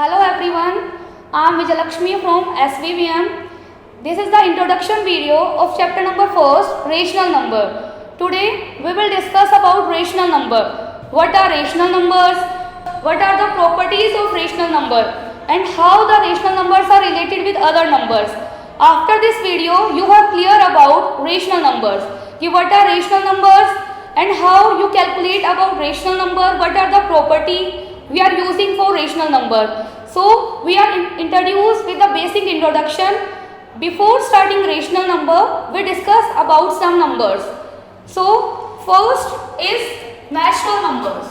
Hello everyone, I am Vijalakshmi from SVVM. This is the introduction video of chapter number 4, rational number. Today we will discuss about rational number. What are rational numbers? What are the properties of rational number? And how the rational numbers are related with other numbers. After this video you are clear about rational numbers. What are rational numbers and how you calculate about rational number? What are the property we are using for rational number? So we are introduced with the basic introduction. Before starting rational number, we discuss about some numbers. So first is natural numbers.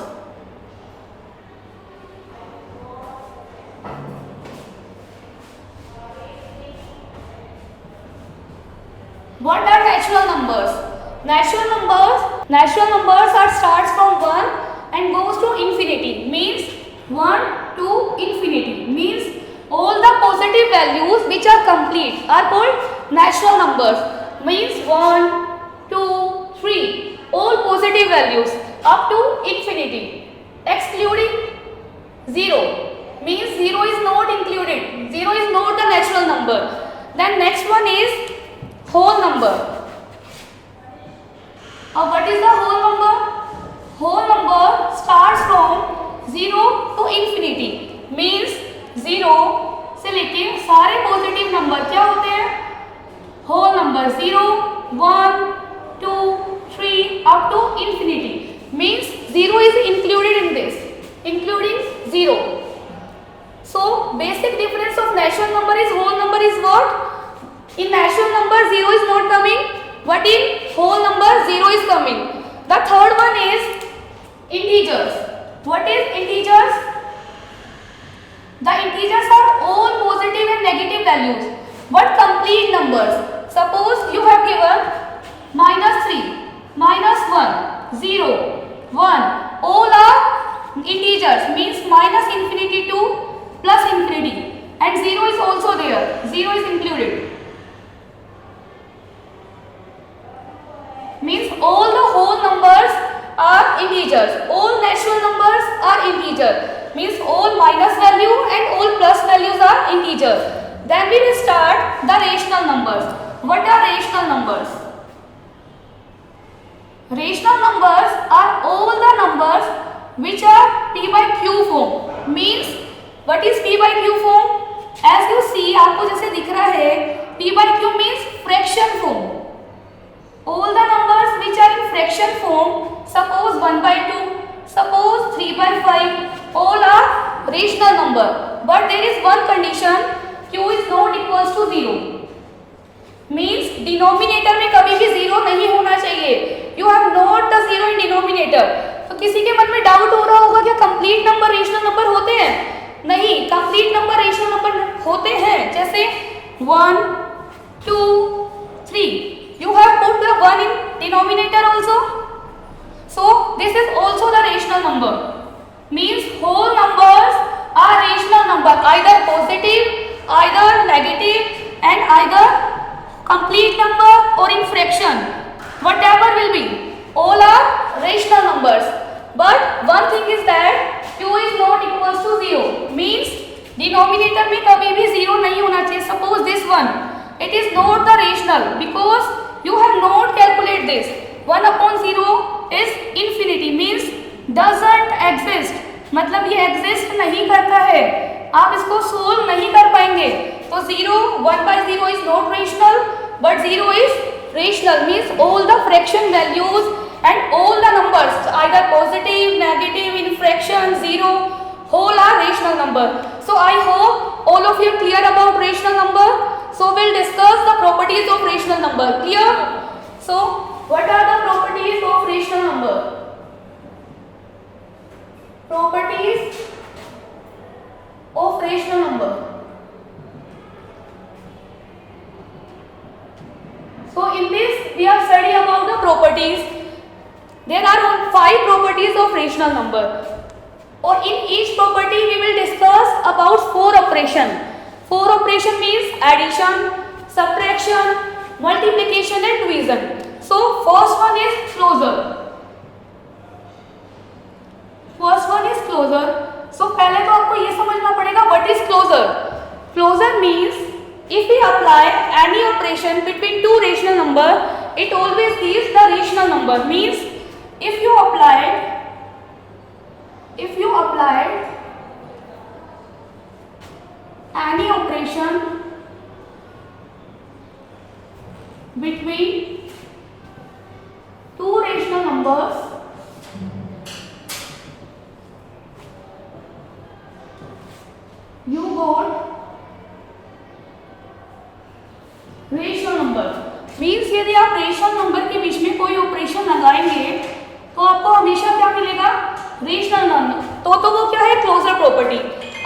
What are natural numbers? Natural numbers are starts from 1 and goes to infinity, means 1 to infinity, means all the positive values which are complete are called natural numbers, means 1, 2, 3, all positive values up to infinity, excluding 0, means 0 is not included, 0 is not the natural number. Then next one is whole number. What is the whole number? Whole number starts from 0 to infinity, means 0 से लेके सारे positive number क्या होते हैं? Whole number 0, 1, 2, 3 up to infinity, means 0 is included in this, including 0. So basic difference of natural number is whole number is what? In natural number 0 is not coming, but in whole number 0 is coming. The third one is integers. What is integers? The integers are all positive and negative values, but complete numbers. Suppose you have given -3, -1, 0, 1. All are integers, means minus infinity to plus infinity, and 0 is also there. 0 is included. Means all the whole numbers are integers. All natural numbers are integer. Means all minus value and all plus values are integer. Then we will start the rational numbers. What are rational numbers? Rational numbers are all the numbers which are p by q form. Means what is p by q form? As you see, आपको जैसे दिख रहा है, p by q means fraction form. All the numbers which are in fraction form, suppose 1 by 2, suppose 3 by 5, all are rational number. But there is one condition, q is not equals to 0. Means denominator में कभी भी 0 नहीं होना चाहिए. You have not the 0 in denominator. तो किसी के मन में डाउट हो रहा होगा क्या कंप्लीट नंबर रेशनल नंबर होते हैं? नहीं, कंप्लीट नंबर रेशनल नंबर होते हैं. जैसे 1, 2, 3. You have put the 1 in denominator also. So this is also the rational number. Means whole numbers are rational number, either positive, either negative, and either complete number or in fraction. Whatever will be, all are rational numbers. But one thing is that q is not equals to 0. Means denominator में कभी भी 0 नहीं होना चाहिए. Suppose this one, it is not the rational because you have not calculate this. 1 upon 0 is infinity, means doesn't exist. मतलब ये exist नहीं करता है, आप इसको solve नहीं कर पाएंगे. तो 0, 1 by 0 is not rational, but 0 is rational. Means all the fraction values and all the numbers, either positive, negative, in fraction, 0, whole are rational number. So I hope all of you clear about rational number. So we'll discuss the properties of rational number. Clear? So what are the properties of rational number? Properties of rational number. So in this we have studied about the properties. There are 5 properties of rational number. Or in each property we will discuss about 4 operations. 4 operation means addition, subtraction, multiplication and division. So first one is closure. सो पहले तो आपको ये समझना पड़ेगा what is closure. Closure means if we apply any operation between two rational number, it always gives the rational number. Means if you applied any operation between two rational numbers, you got rational number. Means यदि आप rational number के बीच में कोई operation लगाएंगे तो आपको हमेशा क्या मिलेगा, रेशनल नंबर. तो वो क्या है, क्लोजर प्रॉपर्टी.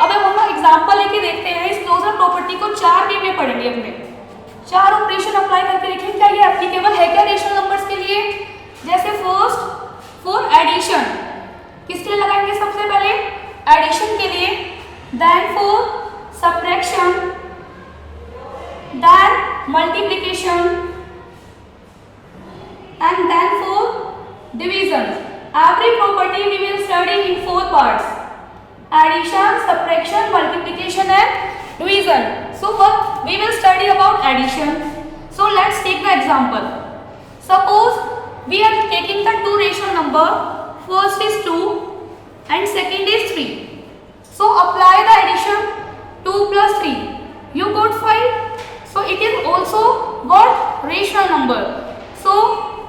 अब हम एग्जांपल लेके देखते हैं. इस क्लोजर प्रॉपर्टी को 4 वे में पढ़ेंगे. हमने 4 ऑपरेशन अप्लाई करके देखेंगे क्या ये एप्लीकेबल है क्या रेशनल नंबर्स के लिए. जैसे फर्स्ट फॉर एडिशन, किसके लिए लगाएंगे, सबसे पहले एडिशन के लिए. Then for subtraction, then multiplication, and then for division. Every property we will study in 4 parts: addition, subtraction, multiplication and division. So what we will study about addition. So let's take the example. Suppose we are taking the two rational number, first is 2 and second is 3. So apply the addition, 2 plus 3, you got 5. So it is also what, rational number. So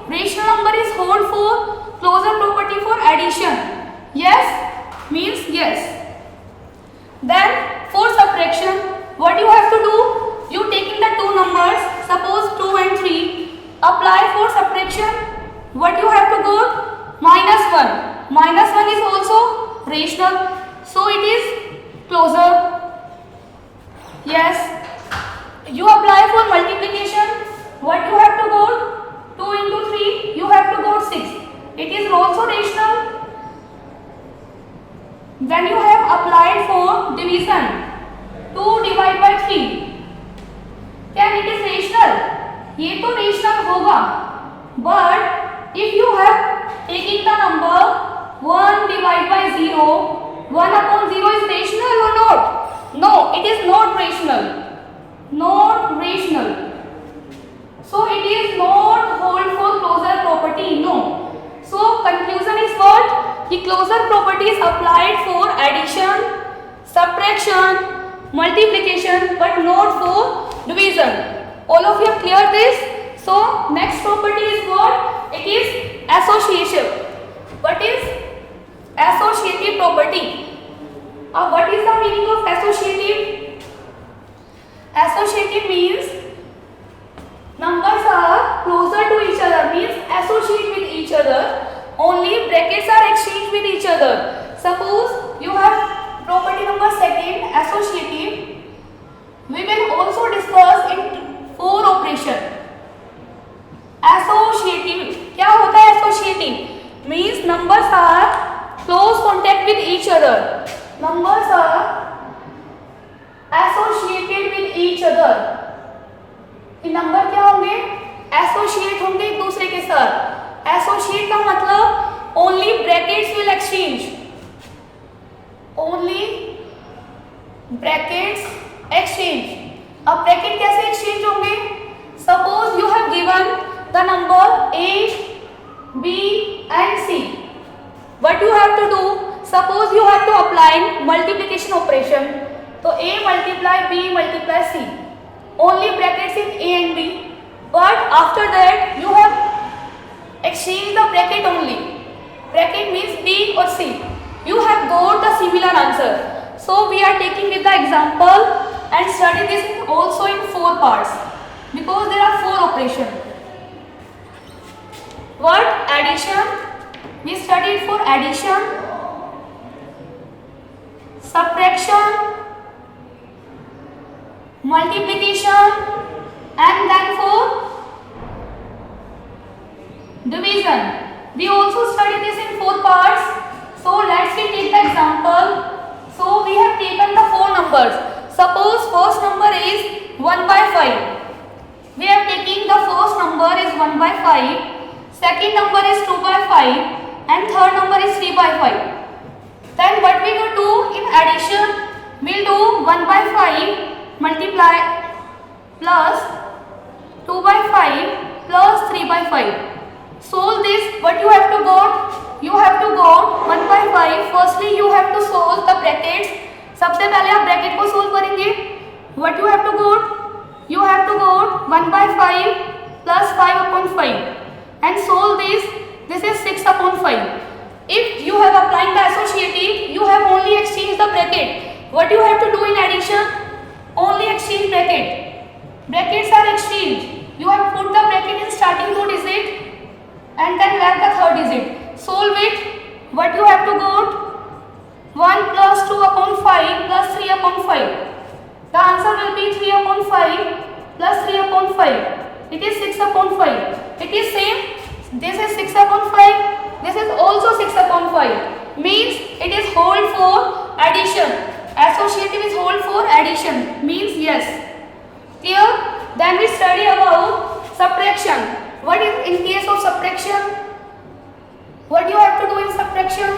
rational number is hold for closure property for addition. Yes, means yes. Then for subtraction, what you have to do, you taking the two numbers, suppose 2 and 3, apply for subtraction, what you have to go, -1. -1 is also rational, so it is closure. Yes. You apply for multiplication, what you have to go, 2 into 3, you have to go 6, it is also rational. Then you have applied for division, 2 divided by 3, then it is rational. ये तो rational होगा, but if you have taking the number 1 divided by 0, 1 upon 0 is rational or not? No, it is not rational. Not rational. So it is not hold for closure property. No. So conclusion is what? The closure property is applied for addition, subtraction, multiplication, but not for division. All of you have clear this? So next property is what? It is associative. What is associative property? What is the meaning of associative? Associative means numbers are closer to each other, means associate with each other, only brackets are exchanged with each other. Suppose you have property number second, associative. We will also discuss in 4 operation. Associative, क्या होता है associative? Means numbers are close contact with each other. Numbers are associated with each other. ये number क्या होंगे, associate होंगे एक दूसरे के साथ. एसोसिएट का मतलब only brackets will exchange, only brackets exchange. अब ब्रैकेट कैसे एक्सचेंज होंगे, suppose you have given the number a, b and c. What you have to do, suppose you have to apply multiplication operation. तो a multiply b multiply c, only brackets in a and b, but after that you have exchanged the bracket only. Bracket means b or c. You have got the similar answer. So we are taking with the example and study this also in 4 parts because there are 4 operations. What? Addition. We studied for addition, subtraction, multiplication, and then for division. We also study this in 4 parts. So let's take the example. So we have taken the 4 numbers. Suppose first number is 1 by 5. We are taking the first number is 1 by 5, second number is 2 by 5, and third number is 3 by 5. Then what we will do, in addition, we'll do 1 by 5 multiply plus 2 by 5 plus 3 by 5. Solve this. What you have to go? You have to go 1 by 5. Firstly you have to solve the brackets. सबसे पहले आप bracket को solve करेंगे. What you have to go? You have to go 1 by 5 plus 5 upon 5 and solve this. This is 6 upon 5. If you have applied the associative, you have only exchanged the bracket. What you have to do in addition? Only exchange bracket. Brackets are exchanged. You have put the bracket in starting 2 digit and then left the third digit. Solve it. What you have to go? 1 plus 2 upon 5 plus 3 upon 5. The answer will be 3 upon 5 plus 3 upon 5. It is 6 upon 5. It is same. This is 6 upon 5. This is also 6 upon 5. Means it is whole for addition. Associative is whole for addition. Means yes. Clear? Then we study about subtraction. What is in case of subtraction? What you have to do in subtraction?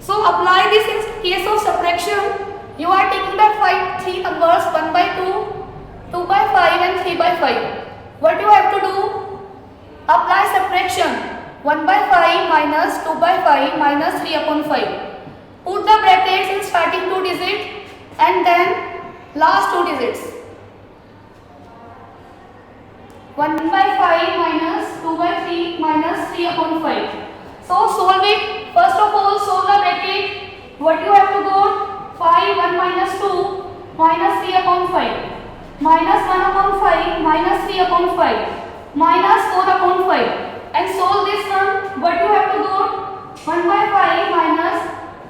So apply this in case of subtraction. You are taking the 3 numbers 1 by 2, 2 by 5 and 3 by 5. What you have to do? Apply subtraction. 1 by 5 minus 2 by 5 minus 3 upon 5. Put the brackets in starting 2 digits and then last 2 digits. 1 by 5 minus 2 by 3 minus 3 upon 5. So solve it. First of all, solve the bracket. What you have to go? 5 1 minus 2 minus 3 upon 5 minus 1 upon 5 minus 3 upon 5 minus 4 upon 5 and solve this one. What you have to go? 1 by 5 minus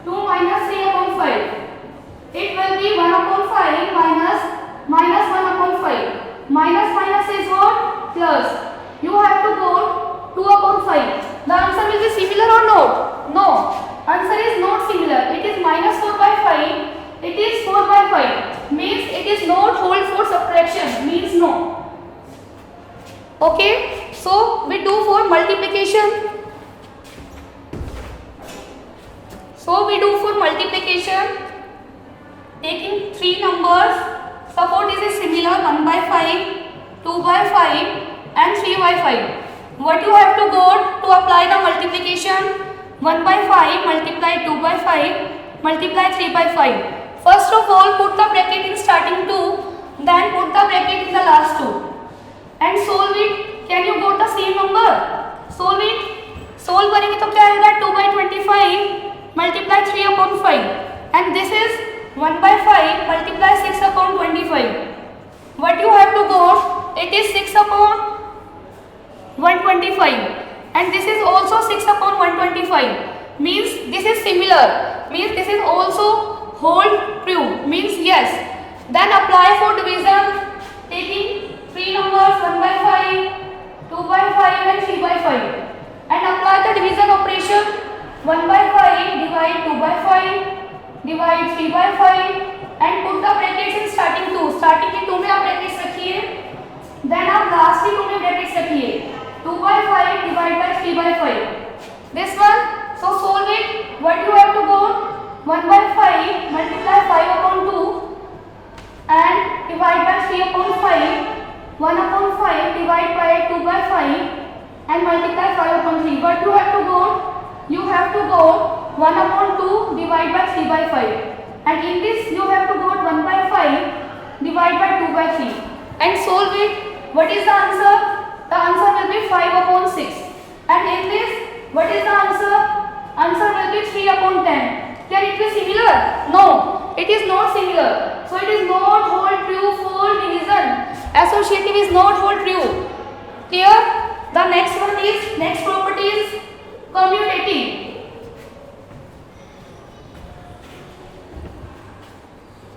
2 minus 3 upon 5. It will be 1 upon 5 minus 1 upon 5. Minus minus is what? Plus. You have to go 2 upon 5. The answer will be similar or not? No. Answer is not similar. It is minus 4 by 5. It is 4 by 5. Means it is not whole for subtraction. Means no. Okay. So we do for multiplication. So we do for multiplication. Taking 3 numbers. Suppose this is similar 1 by 5, 2 by 5 and 3 by 5. What you have to go to apply the multiplication? 1 by 5 multiply 2 by 5 multiply 3 by 5. First of all put the bracket in starting 2, then put the bracket in the last 2 and solve it. Can you got the same number? Solve it. Solve करेंगे तो क्या आएगा? 2 by 25 multiply 3 upon 5 and this is 1 by 5 multiply 6 upon 25. What you have to go? It is 6 upon 125 and this is also 6 upon 125. Means this is similar. Means this is also whole true. Means yes. Then apply for division. Taking 3 numbers 1 by 5, 2 by 5 and 3 by 5 and apply the division operation. 1 by 5 divide 2 by 5 divide 3 by 5 and put the brackets in starting 2. Starting के 2 में आप brackets रखिए. Then आप last के 2 में brackets रखिए. 2 by 5 divide by 3 by 5. This one. So solve it. What you have to go? 1 by 5 multiply 5 upon 2 and divide by 3 upon 5. 1 upon 5 divide by 2 by 5 and multiply 5 upon 3. What you have to go? You have to go 1 upon 2 divide by 3 by 5 and in this you have to go 1 by 5 divide by 2 by 3 and solve it. What is the answer? The answer will be 5 upon 6 and in this what is the answer? Answer will be 3 upon 10. Can it be similar? No, it is not similar. So it is not whole true for division. Associative is not whole true. Clear? The next one is, next property is commutative.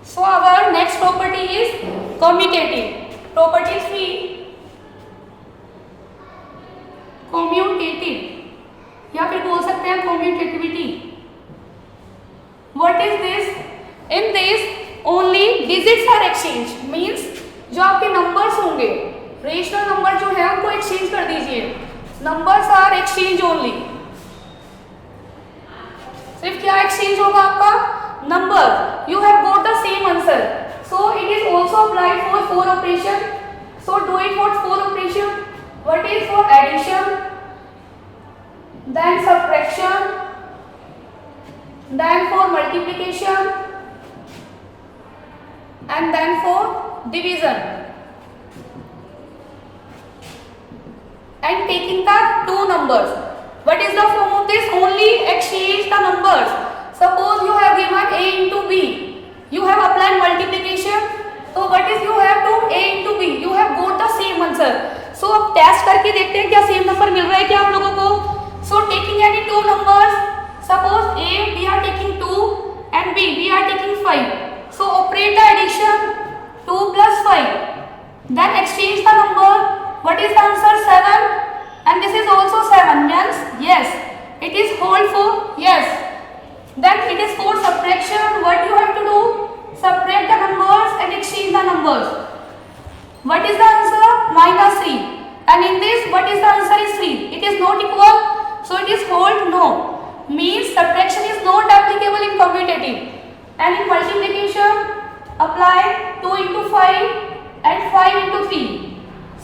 So our next property is commutative. Property 3, commutative या फिर बोल सकते हैं commutativity. What is this? In this only digits are exchanged. Means जो आपके numbers होंगे, rational number जो है उनको एक्सचेंज कर दीजिए. Numbers are exchange only. सिर्फ क्या एक्सचेंज होगा आपका? numbers, you have got the same answer. So it is also applied for 4 operation. So do it for 4 operation. What is for addition, then subtraction, then for multiplication, and then for division. And taking the two numbers. What is the form of this? Only exchange the numbers. Suppose you have given a into b. You have applied multiplication. So what is you have to a into b? You have got the same answer. So अब test करके देखते हैं क्या same number मिल रहा है क्या आप लोगों को. So taking any two numbers. Suppose a we are taking 2 and b we are taking 5. So operate the addition 2 plus 5. Then exchange the number. What is the answer? 7. And this is also 7. Yes. It is whole for. Yes. Then it is for subtraction. What you have to do? Subtract the numbers and exchange the numbers. What is the answer? Minus 3. And in this, what is the answer? Is 3. It is not equal. So it is whole. No. Means subtraction is not applicable in commutative. And in multiplication, apply 2 into 5 and 5 into 3.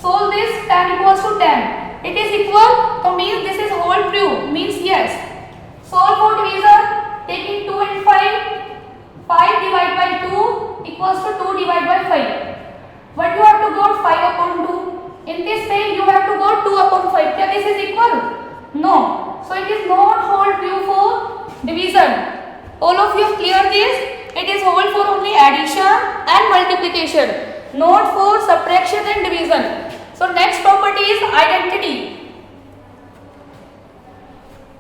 Solve this. 10 equals to 10. It is equal. So means this is whole true. Means yes. Solve for division. Taking 2 and 5. 5 divided by 2 equals to 2 divided by 5. What you have to go? 5 upon 2. In this way you have to go 2 upon 5. क्या this is equal? No. So it is not whole true for division. All of you clear this? It is whole for only addition and multiplication, not for subtraction and division. So next property is identity.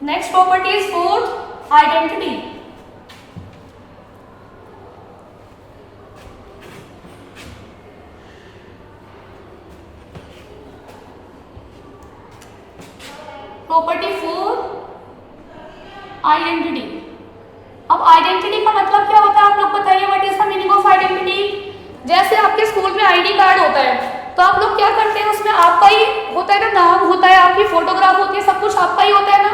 Next property is fourth, identity. Property 4 identity. अब identity का मतलब क्या होता है आप लोग बताइए. What is the meaning of identity. जैसे आपके स्कूल में आईडी कार्ड होता है तो आप लोग क्या करते हैं उसमें आपका ही होता है ना, नाम होता है, आपकी फोटोग्राफ होती है, सब कुछ आपका ही होता है ना.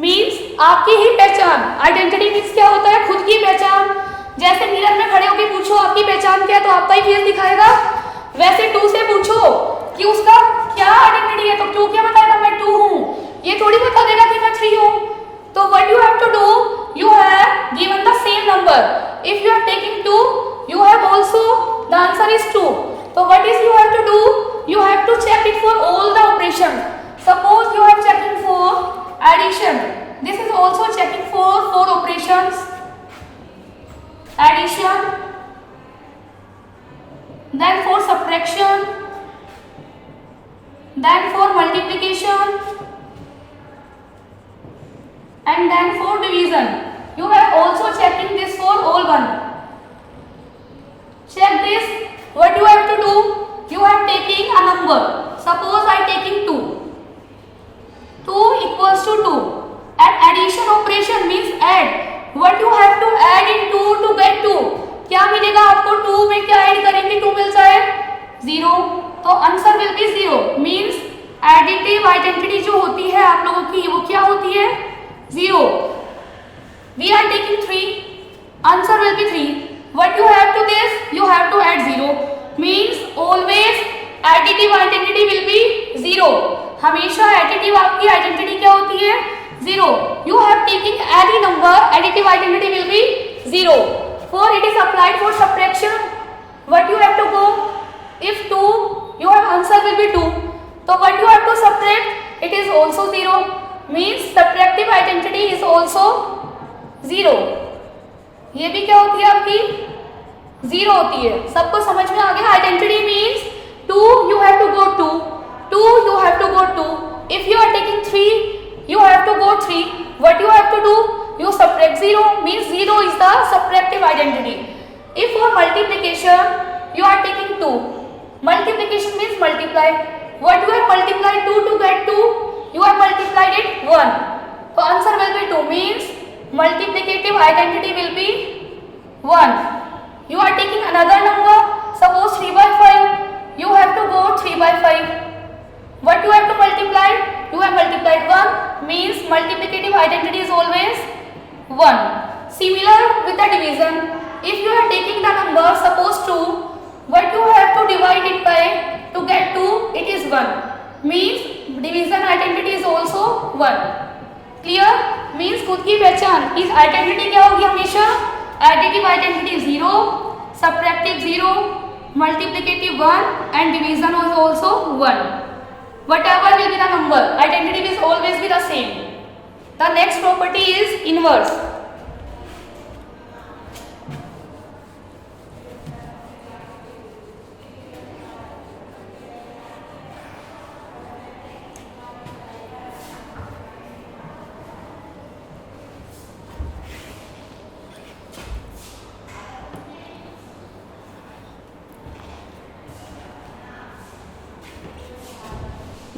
मीन्स आपकी ही पहचान. आइडेंटिटी मीन्स क्या होता है? खुद की पहचान. जैसे मिरर में खड़े होकर पूछो आपकी पहचान क्या है तो आपका ही फेस दिखाएगा. वैसे 2 से पूछो कि उसका क्या आइडेंटिटी है तो 2 क्या बताएगा? मैं 2 हूँ. ये थोड़ी बता देगा कि मैं 3 हूँ. तो what you have to do, you have given the same number. If you are taking 2, you have also the answer is 2. So what is you have to do? You have to check it for all the operations. Suppose you are checking for addition. This is also checking for 4 operations. Addition. Then for subtraction. Then for multiplication. And then for division. You have also checking this for all one. Check this. What you have to do? You are taking a number. Suppose I taking 2. 2 equals to 2. And addition operation means add. What you have to add in 2 to get 2? क्या मिलेगा आपको? 2 में क्या add करेंगे 2 मिल जाए? 0. तो answer will B 0. Means additive identity जो होती है आप लोगों की वो क्या होती है? 0. We are taking 3. Answer will be 3. What you have to this? You have to add 0. Means always additive identity will be 0. हमेशा additive आपकी identity क्या होती है? 0. You have taking any number, additive identity will be 0. For it is applied for subtraction. What you have to go? If 2, your answer will be 2. So what you have to subtract? It is also 0. Means subtractive identity is also 0. ये भी क्या होती है आपकी? 0 होती है. सबको समझ में आ गया? Identity means 2 you have to go 2. 2 you have to go 2. If you are taking 3 you have to go 3. What you have to do? You subtract 0. Means 0 is the subtractive identity. If for multiplication you are taking 2. Multiplication means multiply. What you have multiplied 2 to get 2? You have multiplied it 1. So answer will be 2. Means multiplicative identity will be 1. You are taking another number. Suppose 3 by 5. You have to go 3 by 5. What you have to multiply? You have multiplied 1. Means multiplicative identity is always 1. Similar with the division. If you are taking the number suppose 2, what you have to divide it by to get 2, it is 1. Means division identity is also 1. Clear? Means खुद की पहचान इस identity क्या होगी हमेशा? Additive identity 0, subtractive 0, multiplicative 1 and division was also 1. Whatever will be the number, identity will always be the same. The next property is inverse.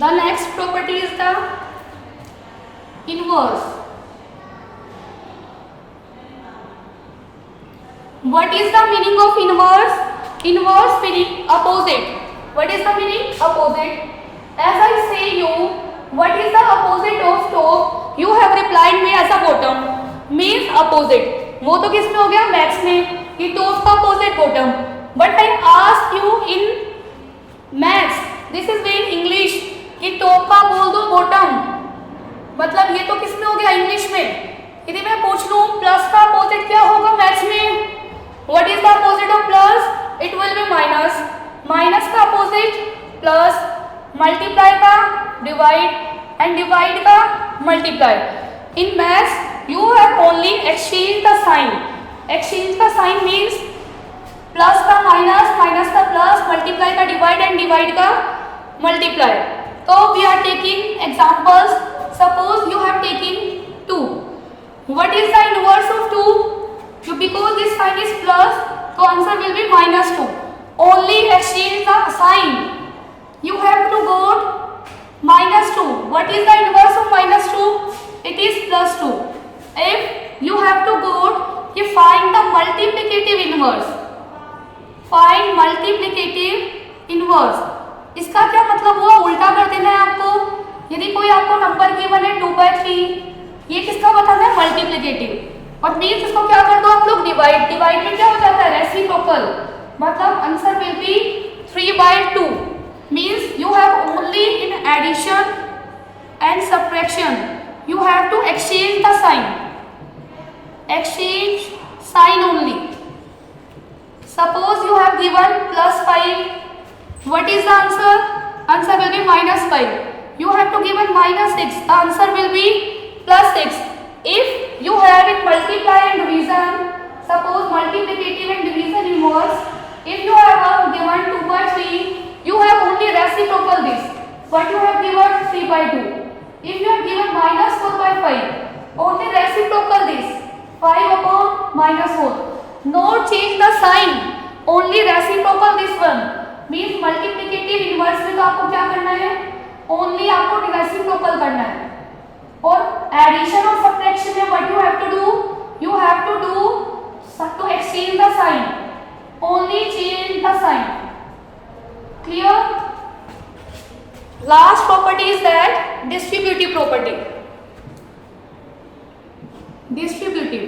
The next property is the inverse. What is the meaning of inverse? Inverse meaning opposite. What is the meaning? Opposite. As I say you, what is the opposite of top? You have replied me as a bottom. Means opposite. वो तो किस में हो गया? Maths में कि top का opposite bottom. But I ask you in maths. This is in English. कि टॉप का बोल दो बॉटम, मतलब ये तो किस में हो गया? इंग्लिश में। यदि मैं पूछ लूं प्लस का अपोजिट क्या होगा मैथ्स में? What is the opposite of plus? It will be minus. Minus का अपोजिट प्लस, मल्टीप्लाई का डिवाइड एंड डिवाइड का multiply. In maths you have only exchange the sign. Exchange का साइन मीन्स प्लस का minus, minus का plus, multiply का divide and divide का multiply. So we are taking examples. Suppose you have taken 2. What is the inverse of 2? Because this sign is plus, so answer will be minus 2. Only exchange the sign. You have to go minus 2. What is the inverse of minus 2? It is plus 2. If you have to go, you find the multiplicative inverse. Find multiplicative inverse. इसका क्या मतलब हुआ? उल्टा कर देना है आपको। यदि कोई आपको नंबर गिवन है 2/3, ये किसका बताना है? मल्टीप्लिकेटिव। और मीन्स इसको क्या कर दो आप लोग? डिवाइड। डिवाइड में क्या हो जाता है? रेसिप्रोकल। मतलब answer will be 3/2। Means you have only in addition and subtraction you have to exchange the sign. Exchange sign only. Suppose you have given +5. What is the answer? Answer will be -5. You have to give -6. The answer will be +6. If you have in multiply and division, suppose multiplicative and division inverse. If you have given 2/3, you have only reciprocal this. What you have given 3/2. If you have given -4/5, only reciprocal this 5/-4. Not change the sign. Only reciprocal this one. Means multiplicative inverse में तो आपको क्या करना है? Only आपको reciprocal करना है। और एडिशन और सब्ट्रैक्शन में what you have to do? You have to do to exchange the sign. Only change the sign. Clear? Last property is that distributive property. Distributive.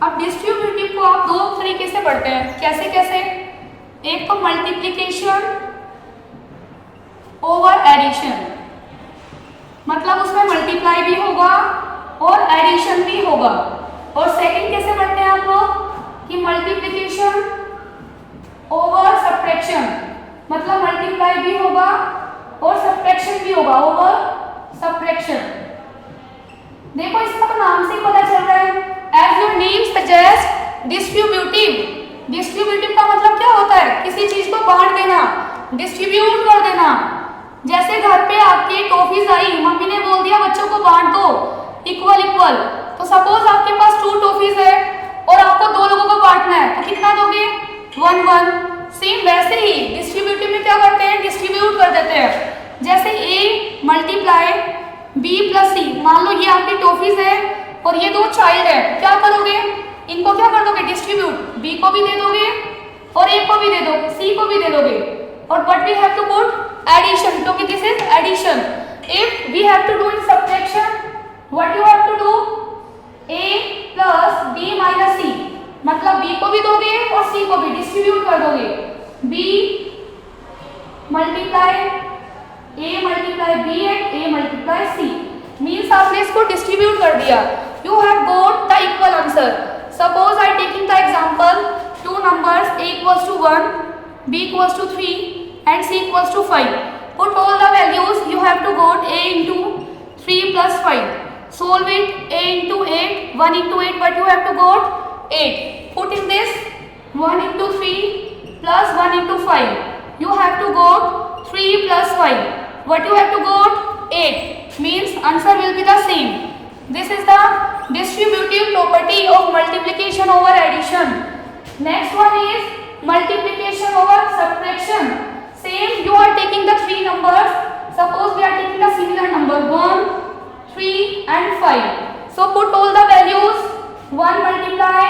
अब डिस्ट्रीब्यूटिव को आप दो तरीके से पढ़ते हैं। कैसे कैसे? एक तो मल्टीप्लिकेशन ओवर एडिशन, मतलब उसमें मल्टीप्लाई भी होगा और एडिशन भी होगा। और सेकंड कैसे पढ़ते हैं आप लोग? कि मल्टीप्लिकेशन ओवर सब्ट्रैक्शन, मतलब मल्टीप्लाई भी होगा और सब्ट्रैक्शन भी होगा। Over subtraction. देखो इसका तो नाम से ही पता चल रहा है। As your name suggest, distributive. Distributive का मतलब क्या होता है? किसी चीज को बांट देना, डिस्ट्रीब्यूट कर देना। जैसे घर पे आपके टॉफीज आई, मम्मी ने बोल दिया बच्चों को बांट दो इक्वल इक्वल। तो सपोज आपके पास 2 टॉफीज है और आपको 2 लोगों को बांटना है, तो कितना दोगे? 1/1। सेम वैसे ही डिस्ट्रीब्यूटिव में क्या करते हैं? डिस्ट्रीब्यूट कर देते हैं। जैसे A मल्टीप्लाई B + C। मान लो ये आपकी टॉफीज है और ये 2 चाइल्ड है, क्या करोगे? इनको क्या कर दोगे? डिस्ट्रीब्यूट। B को भी दे दोगे और A को भी दे दो, C को भी दे दोगे। और what we have to put? Addition, क्योंकि this is addition. If we have to do in subtraction, what you have to do? A + B - C। को भी दोगे और सी को भी डिस्ट्रीब्यूट कर दोगे। B multiply a multiply b and a multiply c means आपने इसको डिस्ट्रीब्यूट कर दिया। You have got the equal answer. Suppose I taking the example two numbers a equals to 1, b equals to 3 and c equals to 5. Put all the values. You have to got a into 3 plus 5. Solve it. A into 8, 1 into 8, but you have to got 8. Put in this 1 into 3 plus 1 into 5. You have to got 3 plus 5. What you have to got 8 means answer will be the same. This is the distributive property of multiplication over addition. Next one is multiplication over subtraction. Same, you are taking the three numbers. Suppose we are taking the similar number 1, 3 and 5. So put all the values. 1 multiply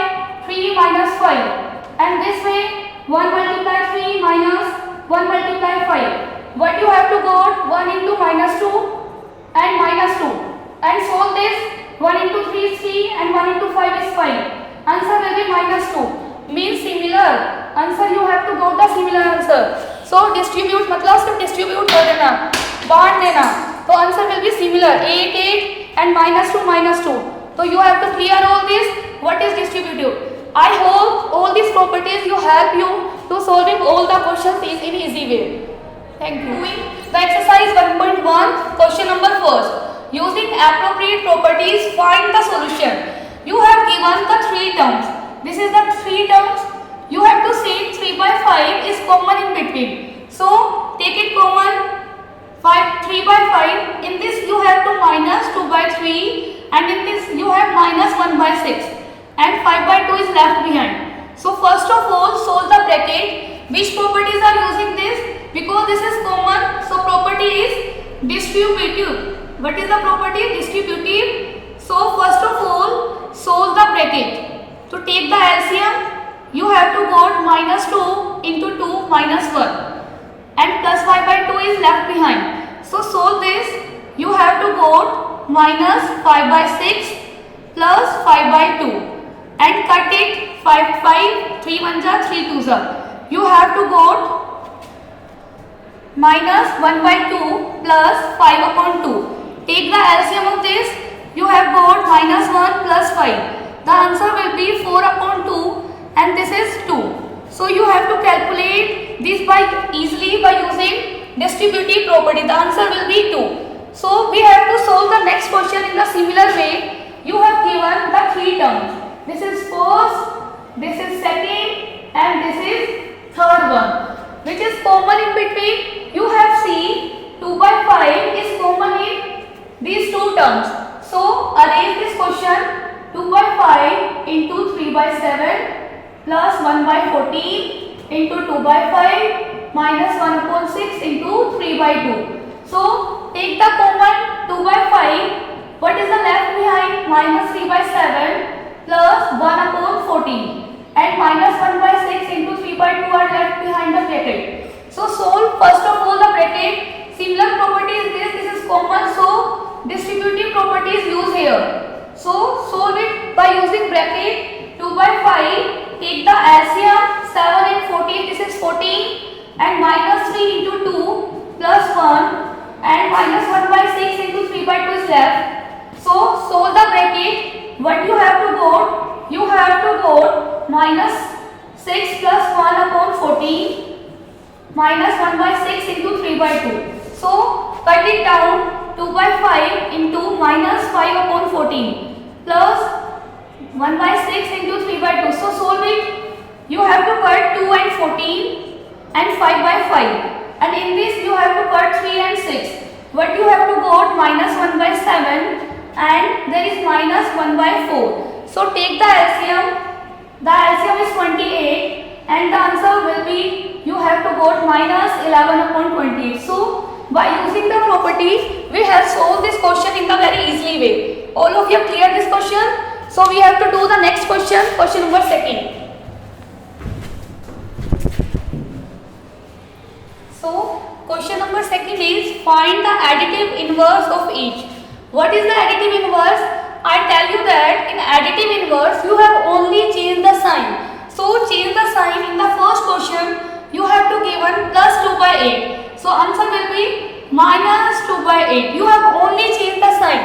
3 minus 5 and this way 1 multiply 3 minus 1 multiply 5. What you have to got 1 into minus 2 and minus 2 and solve this. 1 into 3 is 3 and 1 into 5 is 5. Answer will be minus 2. Means similar answer, you have to got the similar answer. So distribute मतलब सिर्फ distribute कर देना, बांट देना, तो answer will be similar 8 8 and minus 2 minus 2. So you have to clear all this. What is distributive? I hope all these properties you help you to solving all the questions is in easy way. Thank you. The exercise 1.1 question number first. Using appropriate properties find the solution. You have given the three terms. This is the three terms. You have to say 3 by 5 is common in between. So take it common. 3 by 5. In this you have to minus 2 by 3 and in this you have minus 1 by 6 and 5 by 2 is left behind. So first of all solve the bracket. Which properties are using this? Because this is common. So property is distributive. What is the property? Distributive. So first of all solve the bracket. To take the LCM, you have to got minus 2 into 2 minus 1 and plus 5 by 2 is left behind. So solve this. You have to got minus 5 by 6 plus 5 by 2 and cut it 5 5 3 1 ja 3 2 ja. You have to got minus 1 by 2 plus 5 upon 2. Take the LCM of this. You have got minus 1 plus 5. The answer will be 4 upon 2 and this is 2. So you have to calculate this by easily by using distributive property. The answer will be 2. So we have to solve the next question in the similar way. You have given the three terms. This is first, this is second and this is third one. Which is common in between? You have seen 2 by 5 is common in these two terms. So arrange this question. 2 by 5 into 3 by 7 plus 1 by 14 into 2 by 5 minus 1 upon 6 into 3 by 2. So take the common 2 by 5. What is the left behind? Minus 3 by 7 plus 1 upon 14 and minus 1 by 6 into 3 by 2 are left behind the bracket. So solve first of all the bracket. Similar property is this. This is common. So distributive property is used here. So solve it by using bracket. 2 by 5, take the LCM 7 and 14, this is 14 and minus 3 into 2 plus 1 and minus 1 by 6 into 3 by 2 is left. So solve the bracket. What you have to got? You have to got minus 6 plus 1 upon 14 minus 1 by 6 into 3 by 2. So cut it down. 2 by 5 into minus 5 upon 14 plus 1 by 6 into 3 by 2. So solve it. You have to cut 2 and 14 and 5 by 5 and in this you have to cut 3 and 6. What you have to got? Minus 1 by 7 and there is minus 1 by 4. So take the LCM. The LCM is 28 and the answer will be you have to got minus 11 upon 28. So by using the property, we have solved this question in the very easily way. All of you have cleared this question. So we have to do the next question, question number second. So question number second is find the additive inverse of each. What is the additive inverse? I tell you that in additive inverse you have only changed the sign. So 8. You have only changed the sign.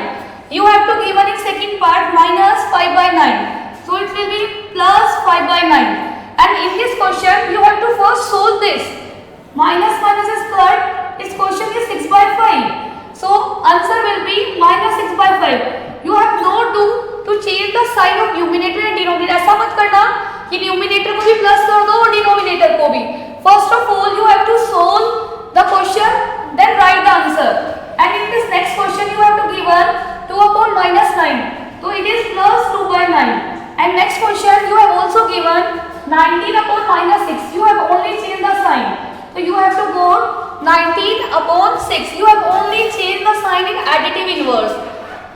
You have to given in second part minus 5 by 9. So it will be plus 5 by 9. And in this question, you have to first solve this. Minus minus is cut. This question is 6 by 5. So answer will be minus 6 by 5. You have no do to change the sign of numerator and denominator. ऐसा मत करना कि numerator को भी plus कर दो और denominator को भी. First of all, you have to solve the question, then write the answer. And in this next question, you have to given 2 upon minus 9. So it is plus 2 by 9. And next question, you have also given 19 upon minus 6. You have only changed the sign. So you have to go 19 upon 6. You have only changed the sign in additive inverse.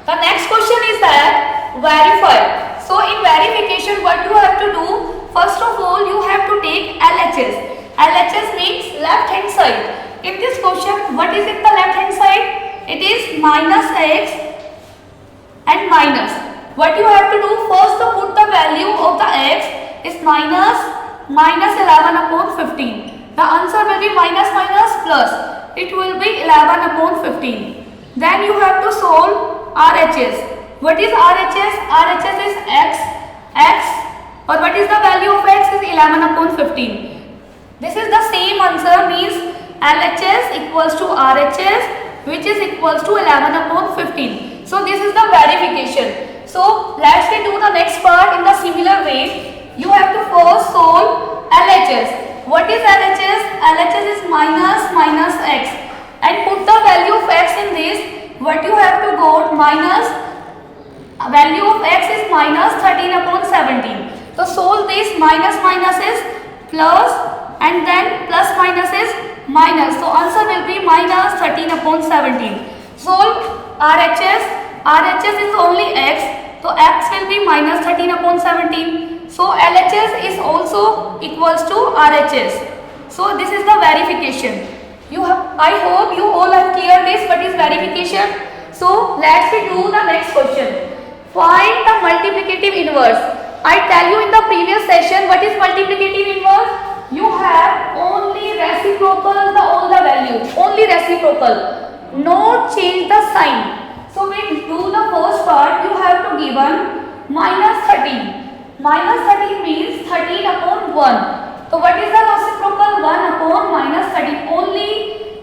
The next question is that verify. So in verification, what you have to do? First of all, you have to take LHS. LHS means left hand side. In this question, what is in the left hand side? It is minus x and minus. What you have to do? First to put the value of the x is minus 11 upon 15. The answer will be minus minus plus. It will be 11 upon 15. Then you have to solve RHS. What is RHS? RHS is x, or what is the value of x is 11 upon 15. This is the same answer, means LHS equals to RHS, which is equals to 11 upon 15. So this is the verification. So let's do the next part in the similar way. You have to first solve LHS. What is LHS? LHS is minus x, and put the value of x in this. What you have to go minus value of x is minus 13 upon 17. So solve this. Minus is plus, and then plus minus is minus. So answer will be minus 13 upon 17. Solve RHS. RHS is only x. So x will be minus 13 upon 17. So LHS is also equals to RHS. So this is the verification. I hope you all have cleared this. What is verification? So let's do the next question. Find the multiplicative inverse. I tell you in the previous session what is multiplicative inverse. You have only reciprocal all the values. Only reciprocal. No change the sign. So we do the first part. You have to given minus 13. Minus 13 means 13 upon 1. So what is the reciprocal? 1 upon minus 13. Only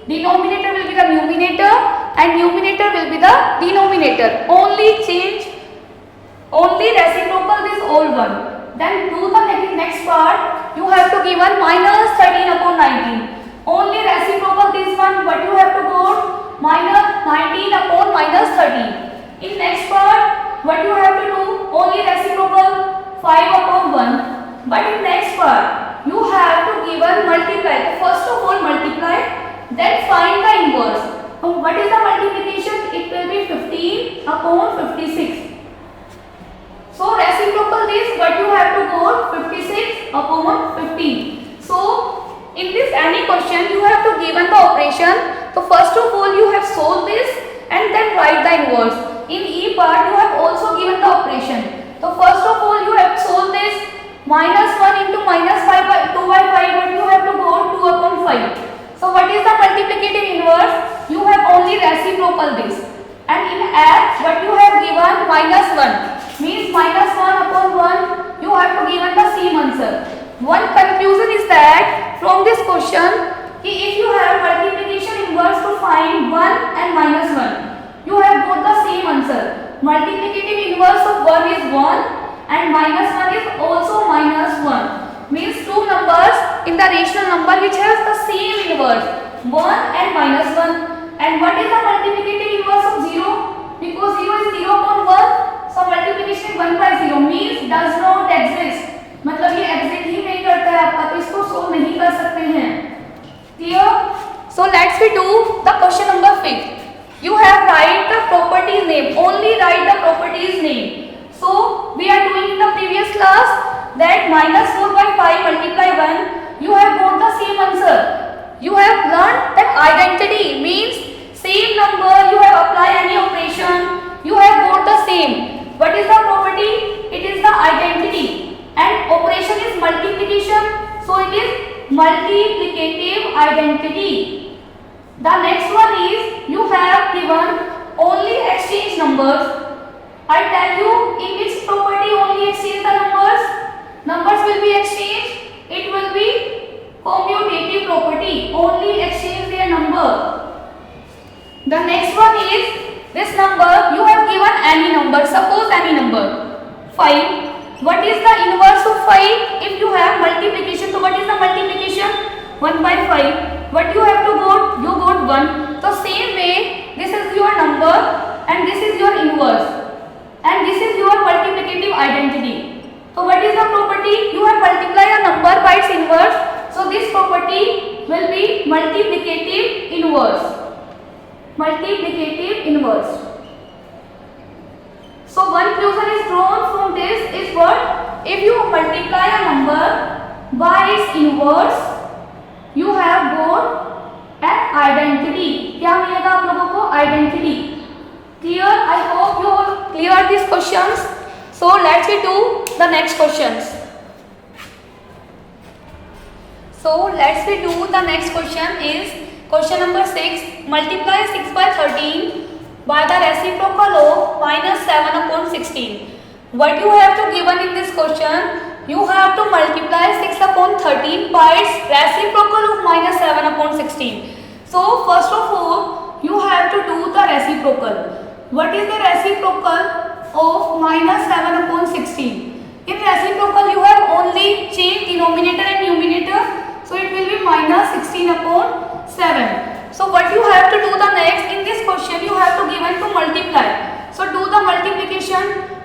denominator will be the numerator and numerator will be the denominator. Only change, only reciprocal this all one. Then do the next part. You have to given minus 13 upon 19. Only reciprocal this one. What you have to go? Minus 19 upon minus 13. In next part, what you have to do? Only reciprocal 5 upon 1. But in next part, you have to given multiply. First of all multiply, then find the inverse. So what is the multiplication? It will be 15 upon 56. So reciprocal this, but you have to go 56 upon 15. So in this any question, you have to given the operation. So first of all, you have solved this and then write the inverse. In E part, you have also given the operation. So first of all, you have solved this. Minus 1 into minus 5 by 2 by 5, but you have to go 2 upon 5. So what is the multiplicative inverse? You have only reciprocal this. And in F, what you have given minus 1 means minus 1 upon 1. You have to given the same answer. One conclusion is that from this question, if you have multiplication inverse to find 1 and minus 1, you have both the same answer. Multiplicative inverse of 1 is 1. And minus 1 is also minus 1. Means two numbers in the rational number which has the same inverse. 1 and minus 1. And what is the multiplicative inverse of 0? Because 0 is 0 upon 1. So multiplication 1 by 0 means does not exist. मतलब ये exist ही नहीं करता है आपका, तो इसको solve नहीं कर सकते हैं. Clear? So let's do the question number 5. You have write the properties name. Only write the properties name. So we are doing in the previous class that minus 4 by 5 multiply 1. You have got the same answer. You have learned that identity means same number. You have applied any operation. You have got the same. What is the property? It is the identity. And operation is multiplication. So it is multiplicative identity. The next one is you have given only exchange numbers. I tell you in which property only exchange the numbers. Numbers will be exchanged. It will be commutative property. Only exchange their number. The next one is this number you have given any number. Suppose any number 5. What is the inverse of 5? If you have multiplication, so what is the multiplication? 1 by 5. What you have to got? You got 1. So same way, this is your number and this is your inverse and this is your multiplicative identity. So what is the property? You have multiplied a number by its inverse. So this property will be multiplicative inverse. Multiplicative inverse. So one conclusion is drawn from this is what? If you multiply a number by its inverse, you have got an identity. क्या मिलेगा आप लोगों को? Identity. Clear? I hope you all clear these questions. So let's do the next questions. So let's do the next question is question number 6. Multiply 6 by 13 by the reciprocal of minus 7 upon 16. What you have to given in this question? You have to multiply 6 upon 13 by its reciprocal of minus 7 upon 16. So first of all, you have to do the reciprocal. What is the reciprocal of minus 7 upon 16? In reciprocal, you have only changed denominator and numerator. So it will be minus 16 upon 7. So what you have to do the next in this question, you have to given to multiply. So do the multiplication.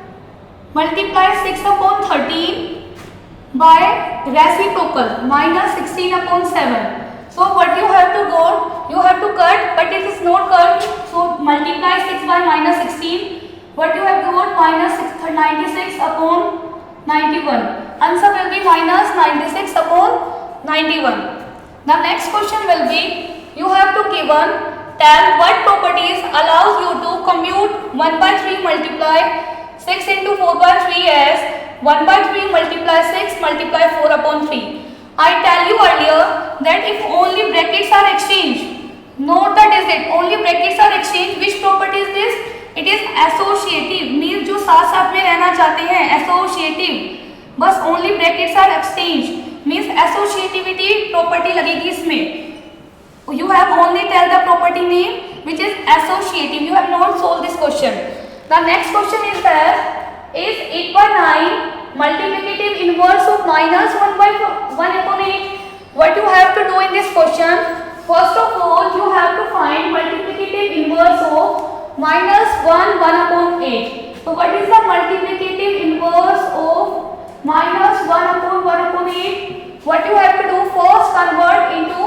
Multiply 6 upon 13 by reciprocal minus 16 upon 7. So what you have to go? You have to cut, but it is not cut. So multiply 6 by minus 16. What you have got? Minus 96 upon 91. Answer will be minus 96 upon 91. The next question will be, you have to given, tell what properties allows you to compute 1 by 3 multiply 6 into 4 by 3 as 1 by 3 multiply 6 multiply 4 upon 3. I tell you earlier that if only brackets are exchanged, note the digit, only brackets are exchanged, which property is this? It is associative, means जो साथ साथ में रहना चाहते हैं, associative, बस only brackets are exchanged, means associativity property लगेगी इसमें. You have only tell the property name which is associative. You have not solved this question. The next question is that is 8 by 9 multiplicative inverse of minus 1 by 1 upon 8. What you have to do in this question? First of all, you have to find multiplicative inverse of minus 1 upon 8. So what is the multiplicative inverse of minus 1 upon 1 upon 8? What you have to do? First convert into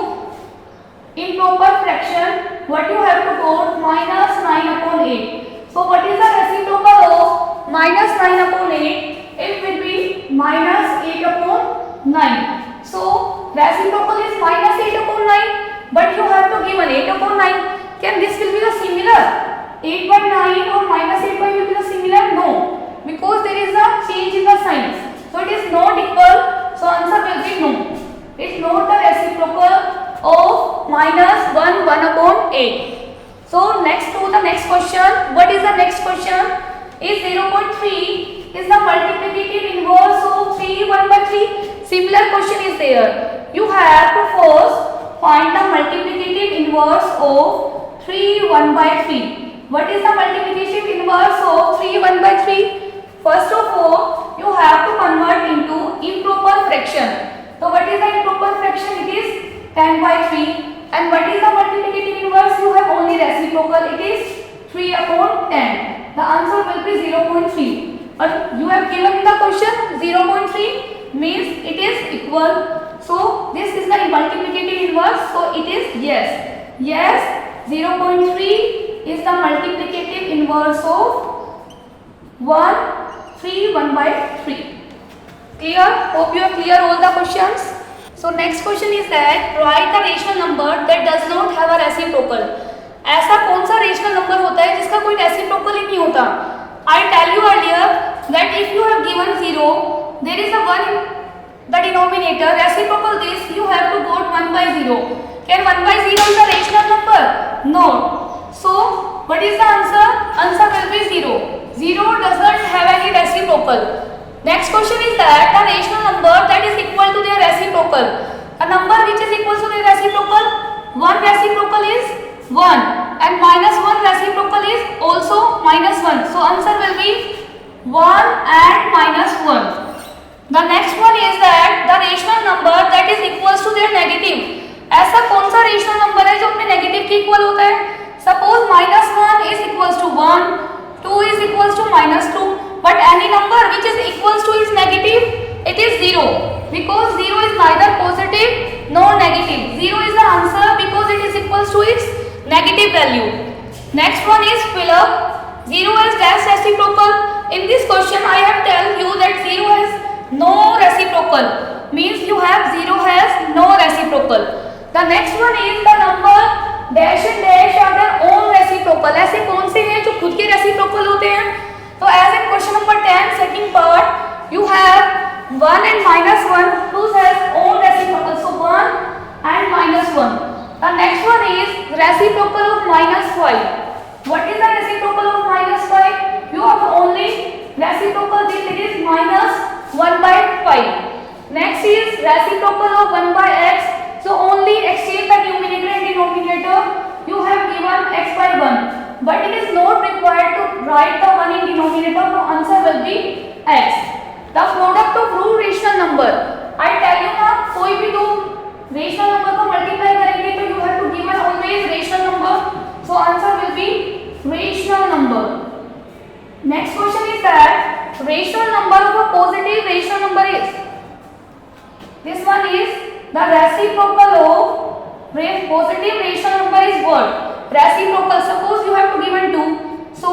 improper fraction. What you have to go? Minus 9 upon 8. So what is the reciprocal of minus 9 upon 8? It will be minus 8 upon 9. So reciprocal is minus 8 upon 9, but you have to give an 8 upon 9. Can this will be the similar? 8 by 9 or minus 8 by will be the similar? No, because there is a change in the signs. So it is not equal. So answer will be no. It's not the reciprocal of minus 1 upon 8. So next to the next question. What is the next question? Is 0.3 is the multiplicative inverse of 3 1 by 3. Similar question is there. You have to first find the multiplicative inverse of 3 1 by 3. What is the multiplicative inverse of 3 1 by 3? First of all, you have to convert into improper fraction. So what is the improper fraction? It is 10 by 3. And what is the multiplicative inverse? You have only reciprocal. It is 3 upon 10. The answer will be 0.3. You have given the question 0.3 means it is equal. So this is the multiplicative inverse. So it is yes. Yes, 0.3 is the multiplicative inverse of 1 by 3. Clear? Hope you have clear all the questions. So next question is that write the rational number that does not have a reciprocal. ऐसा कौन सा rational number होता है जिसका कोई reciprocal ही नहीं होता? I tell you earlier that if you have given 0, there is a 1 in the denominator. Reciprocal this you have to go 1 by 0. Can 1 by 0 is a rational number? No. So what is the answer? Answer will be 0. 0 doesn't have any reciprocal. Next question is that a rational number that is equal to their reciprocal. A number which is equal to their reciprocal, 1 reciprocal is 1 and minus 1 reciprocal is also minus 1. So answer will be 1 and minus 1. The next one is that the rational number that is equals to their negative. ऐसा कौन सा rational number है जो अपने negative के equal होता है? Suppose -1 is equals to 1, 2 is equals to -2, but any number which is equals to its negative, it is 0, because 0 is neither positive nor negative. 0 is the answer because it is equals to its negative value. Next one is fill up. 0 has dash reciprocal. In this question I have tell you that 0 has no reciprocal, means you have 0 has no reciprocal. The next one is the number dash and dash are their own reciprocal. ऐसे कौन से हैं जो खुद के reciprocal होते हैं? तो as in question number 10 second part you have 1 and -1 whose has own reciprocal. So 1 and -1. The next one is reciprocal of -5. What is the reciprocal of -5? You have only reciprocal this, it is -1/5. Next is reciprocal of 1/x. So only exchange the numerator and denominator. You have given x/1, but it is not required to write the 1 in denominator. So answer will be x. The product of two rational number. I tell you ना, कोई भी दो rational number को multiply करेंगे तो you have to give always rational number. So answer will be rational number. Next question is that rational number of a positive rational number is. This one is the reciprocal of positive rational number is what? Reciprocal. Suppose you have to given 2. So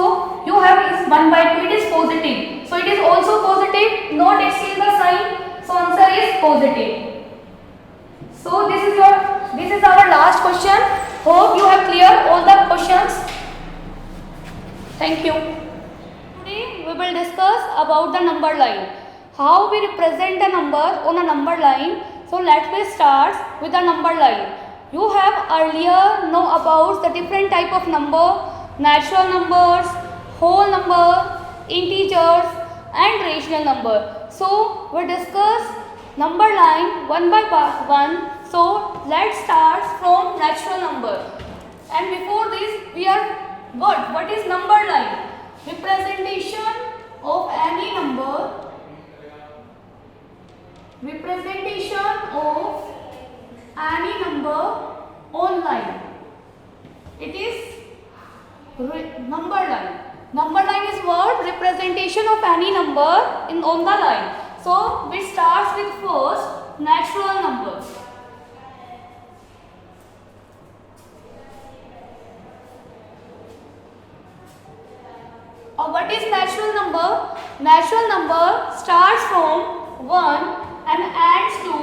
you have is 1/2. It is positive. So it is also positive. Not exchange the sign. So answer is positive. So this is our last question. Hope you have cleared all the questions. Thank you. Today we will discuss about the number line. How we represent a number on a number line. So let me start with the number line. You have earlier know about the different type of number, natural numbers, whole number, integers and rational number. So we discuss number line one by one. So let's start from natural number. And before this we are what is number line? Representation of any number. Representation of any number on line. It is number line. Number line is what? Representation of any number on the line. So we start with first natural number. What is natural number? Natural number starts from 1 and adds to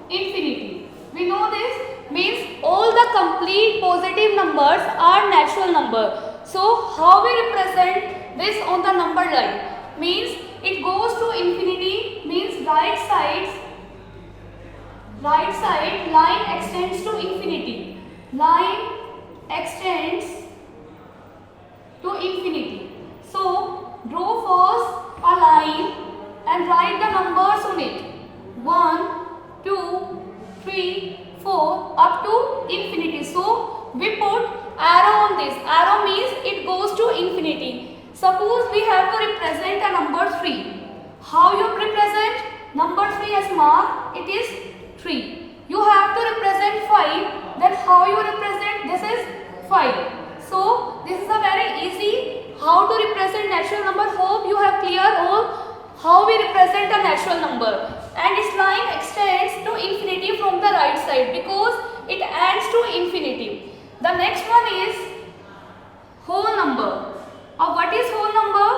infinity. We know this means all the complete positive numbers are natural number. So how we represent this on the number line? Means it goes to infinity, means right side line extends to infinity. Line extends to infinity. So draw first a line and write the numbers on it. 1, 2, 3, 4 up to infinity. So we put arrow on this. Arrow means it goes to infinity. Suppose we have to represent a number 3. How you represent? Number 3 as mark, it is 3. You have to represent 5. Then how you represent? This is 5. So this is a very easy how to represent natural number. Hope you have clear all how we represent a natural number. And its line extends to infinity from the right side because it adds to infinity. The next one is whole number. What is whole number?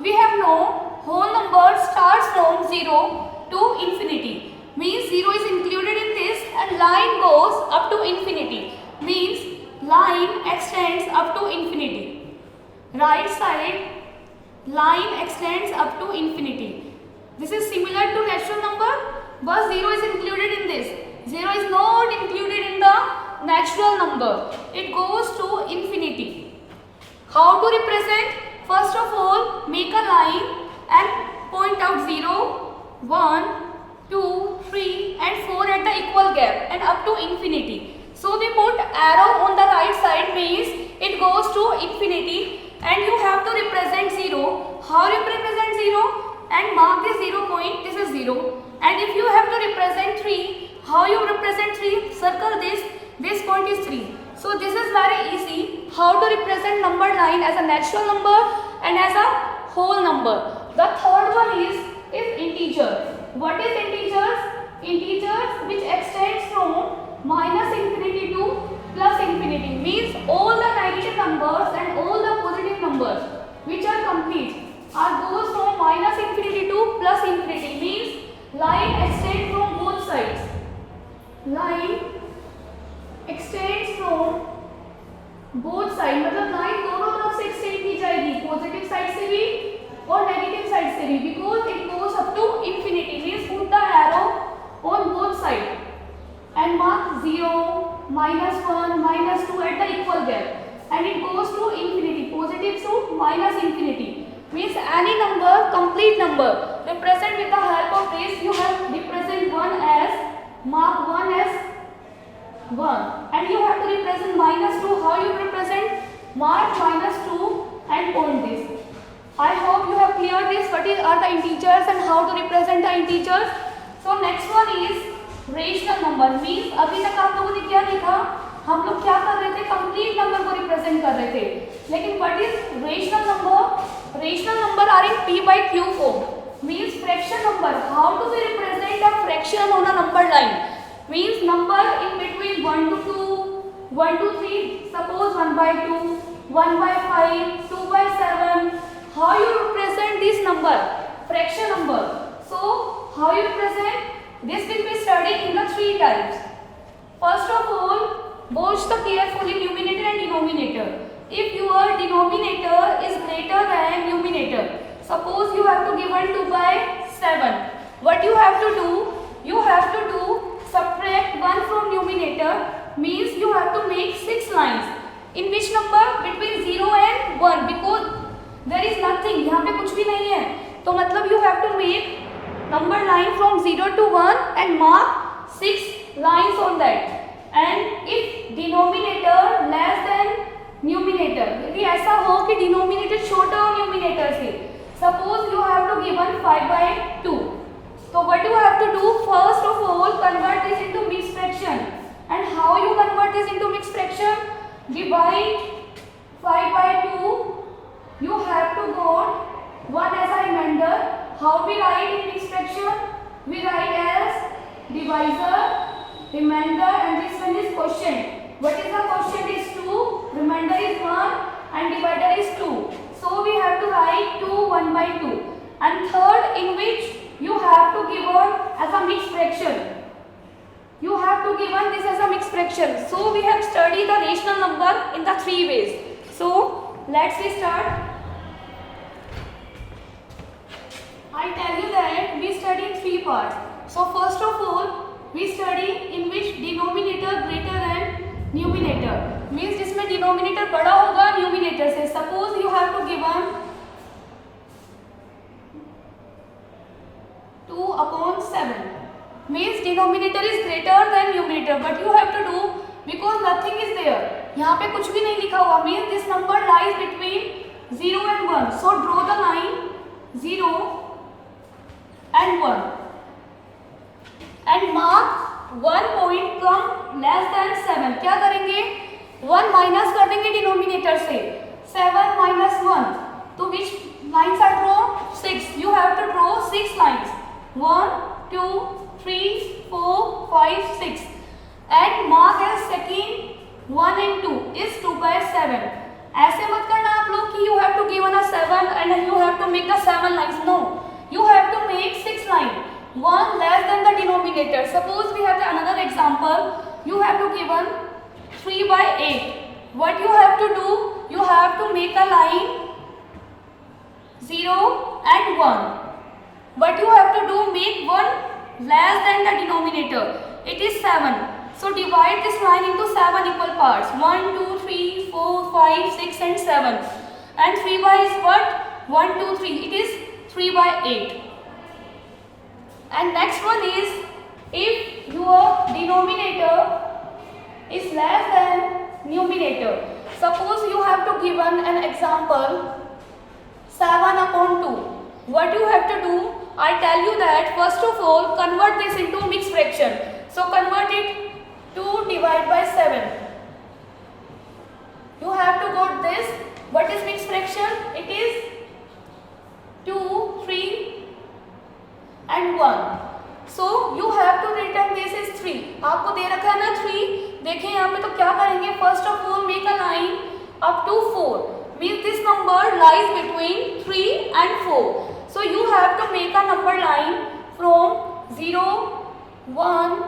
We have known whole number starts from 0 to infinity. Means 0 is included in this and line goes up to infinity. Means line extends up to infinity. Right side line extends up to infinity. This is similar to natural number, but 0 is included in this. 0 is not included in the natural number. It goes to infinity. How to represent? First of all, make a line and point out 0, 1, 2, 3 and 4 at the equal gap and up to infinity. So we put arrow on the right side, means it goes to infinity, and you have to represent 0. How you represent 0? And mark this 0 point, this is 0. And if you have to represent 3, how you represent 3? Circle this point is 3. So this is very easy how to represent number line as a natural number and as a whole number. The third one is integer. What is integers? Integers which extends from minus infinity to plus infinity, means all the negative numbers and all the positive numbers which are complete are goes from minus infinity to plus infinity, means line extends from both sides. Line extends from both sides, मतलब line दोनों तरफ से extend की जाएगी, positive side से भी और negative side से भी, because it goes up to infinity, means put the arrow on both sides and mark 0, -1, -2 at the equal gap, and it goes to infinity, positive to minus infinity, means any number, complete number, represent with the help of this. You have represent 1 as, mark 1 as 1, and you have to represent -2. How you represent? Mark -2 and point this. I hope you have cleared this. What are the integers and how to represent the integers? So next one is rational number, means अभी तक आप लोगों ने क्या लिखा? हम लोग क्या कर रहे थे? कंप्लीट नंबर को रिप्रेजेंट कर रहे थे, लेकिन what is rational number? Rational number are in p by q form, means fraction number. How to we represent a fraction on a number line? Means number in between 1 to 2, 1 to 3, suppose 1 by 2, 1 by 5, 2 by 7. How you represent this number? Fraction number. So how you represent? This will be studied in the 3 types. First of all, watch the carefully numerator and denominator. If your denominator is greater than numerator, suppose you have to given 2 by 7. What you have to do? You have to do subtract 1 from numerator, means you have to make 6 lines. In which number? Between 0 and 1, because there is nothing. यहाँ पे कुछ भी नहीं है, तो मतलब you have to make number line from 0 to 1 and mark 6 lines on that. And if denominator less than numerator, यदि ऐसा हो कि denominator छोटा हो numerator से, suppose you have to given 5 by 2. So what you have to do? First of all, convert this into mixed fraction. And how you convert this into mixed fraction? Divide 5 by 2. You have to got 1 as a remainder. How we write in mixed fraction? We write as divisor, remainder, and this one is quotient. What is the quotient? Is 2, remainder is 1, and divider is 2. So we have to write 2 1 by 2. And third, in which you have to given as a mixed fraction. You have to given this as a mixed fraction. So we have studied the rational number in the 3 ways. So let's start. I tell you that we study 3 parts. So first of all, we study in which denominator greater than numerator, means जिसमें denominator बड़ा होगा numerator से. Suppose you have to given 2 upon 7, means denominator is greater than numerator, but you have to do, because nothing is there, यहाँ पे कुछ भी नहीं लिखा हुआ, means this number lies between 0 and 1. So draw the line 0 and 1 and mark 1 point from less than 7. क्या करेंगे? 1 minus कर देंगे डिनोमिनेटर से. 7 minus 1. तो which lines are drawn? 6. You have to draw 6 lines. 1, 2, 3, 4, 5, 6. And mark as second 1 and 2 is 2 by 7. ऐसे मत करना आप लोग कि you have to given a 7 and you have to make the 7 lines. No. You have to make 6 lines, 1 less than the denominator. Suppose we have another example. You have to given 3 by 8. What you have to do? You have to make a line 0 and 1. What you have to do? Make 1 less than the denominator. It is 7. So divide this line into 7 equal parts. 1, 2, 3, 4, 5, 6 and 7. And 3 by is what? 1, 2, 3. It is 3 by 8. And next one is, if your denominator is less than numerator. Suppose you have to given an example 7 upon 2. What you have to do? I tell you that first of all convert this into mixed fraction. So convert it 2 divided by 7. You have to got this. What is mixed fraction? It is 2, 3 and 1. So you have to written this is 3. आपको दे रखा है ना 3. देखें यहाँ पे तो क्या करेंगे? First of all make a line up to 4. Means this number lies between 3 and 4. So you have to make a number line from 0, 1,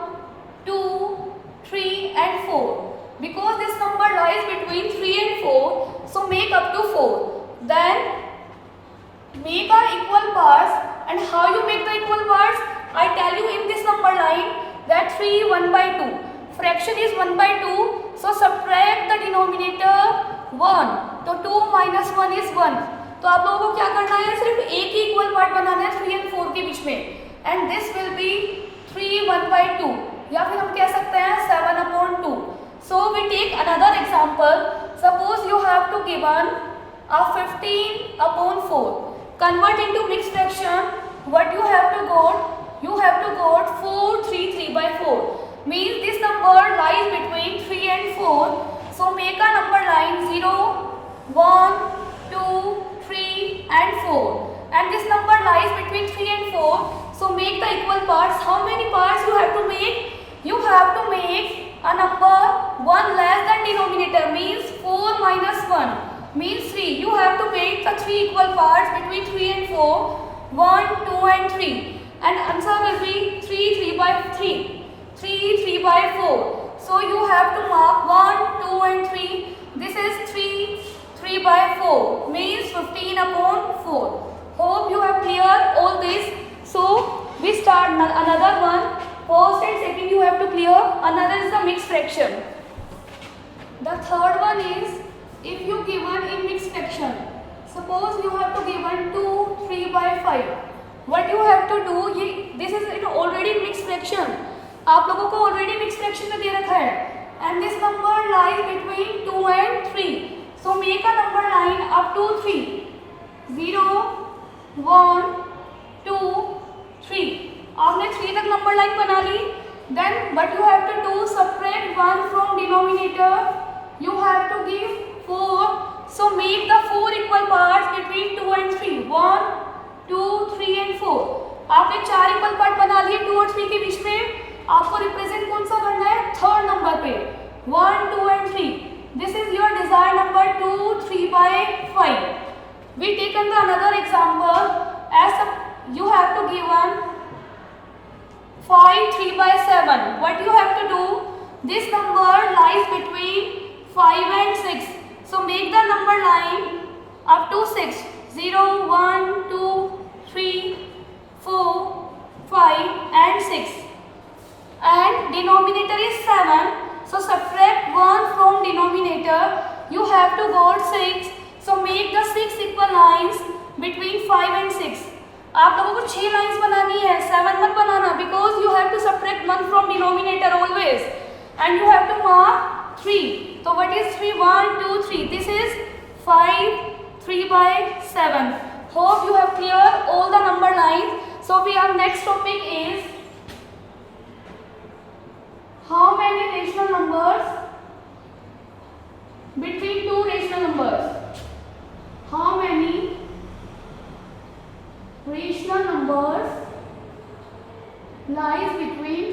2, 3 and 4. Because this number lies between 3 and 4, so make up to 4. Then make a equal parts. And how you make the equal parts? I tell you in this number line that 3 1 by 2. Fraction is 1 by 2. So subtract the denominator 1. तो 2 minus 1 is 1. तो आप लोगों को क्या करना है? सिर्फ एक ही इक्वल पार्ट बनाना है 3 and 4 के बीच में. And this will be 3 1 by 2. या फिर हम कह सकते हैं 7 upon 2. So we take another example. Suppose you have to given a 15 upon 4. Convert into mixed fraction. What you have to got? You have to got 4 3 3 by 4. Means this number lies between 3 and 4. So make a number line 0, 1, 2, 3 and 4. And this number lies between 3 and 4. So make the equal parts. How many parts you have to make? You have to make a number 1 less than denominator. Means 4 minus 1. Means 3. You have to make the 3 equal parts between 3 and 4. 1, 2 and 3. And answer will be 3 3 by 3. 3 3 by 4. So you have to mark 1, 2 and 3. This is 3 3 by 4. Means 15 upon 4. Hope you have clear all this. So we start another one. First and second you have to clear. Another is the mixed fraction. The third one is, if you given in mixed fraction. Suppose you have to given 2 3 by 5. What you have to do? This is already mixed fraction. आप लोगों को already mix fraction में दे रखा है. And this number lies between 2 and 3. So make a number line up to 3. 0, 1, 2, 3. आपने 3 तक number line बना ली. Then what you have to do? Subtract 1 from denominator. You have to give 4. So make the 4 equal parts between 2 and 3. 1, 2, 3 and 4. आपने 4 equal part बना लिए 2 और 3 के बीच में. आपको रिप्रेजेंट कौन सा करना है? थर्ड नंबर पे 1, 2 and 3. This is your desire number 2 3 by 5. We taken the another example. As you have to given 5 3 by 7. What you have to do? This number lies between 5 and 6. So make the number line up to 6. 0, 1, 2, 3, 4, 5 and 6. And denominator is 7. So subtract 1 from denominator. You have to got 6. So make the 6 equal lines between 5 and 6. आप लोगों को 6 lines बनानी है, 7 मत बनाना. Because you have to subtract 1 from denominator always. And you have to mark 3. So what is 3? 1, 2, 3. This is 5 3 by 7. Hope you have clear all the number lines. So our next topic is how many rational numbers between two rational numbers. How many rational numbers lies between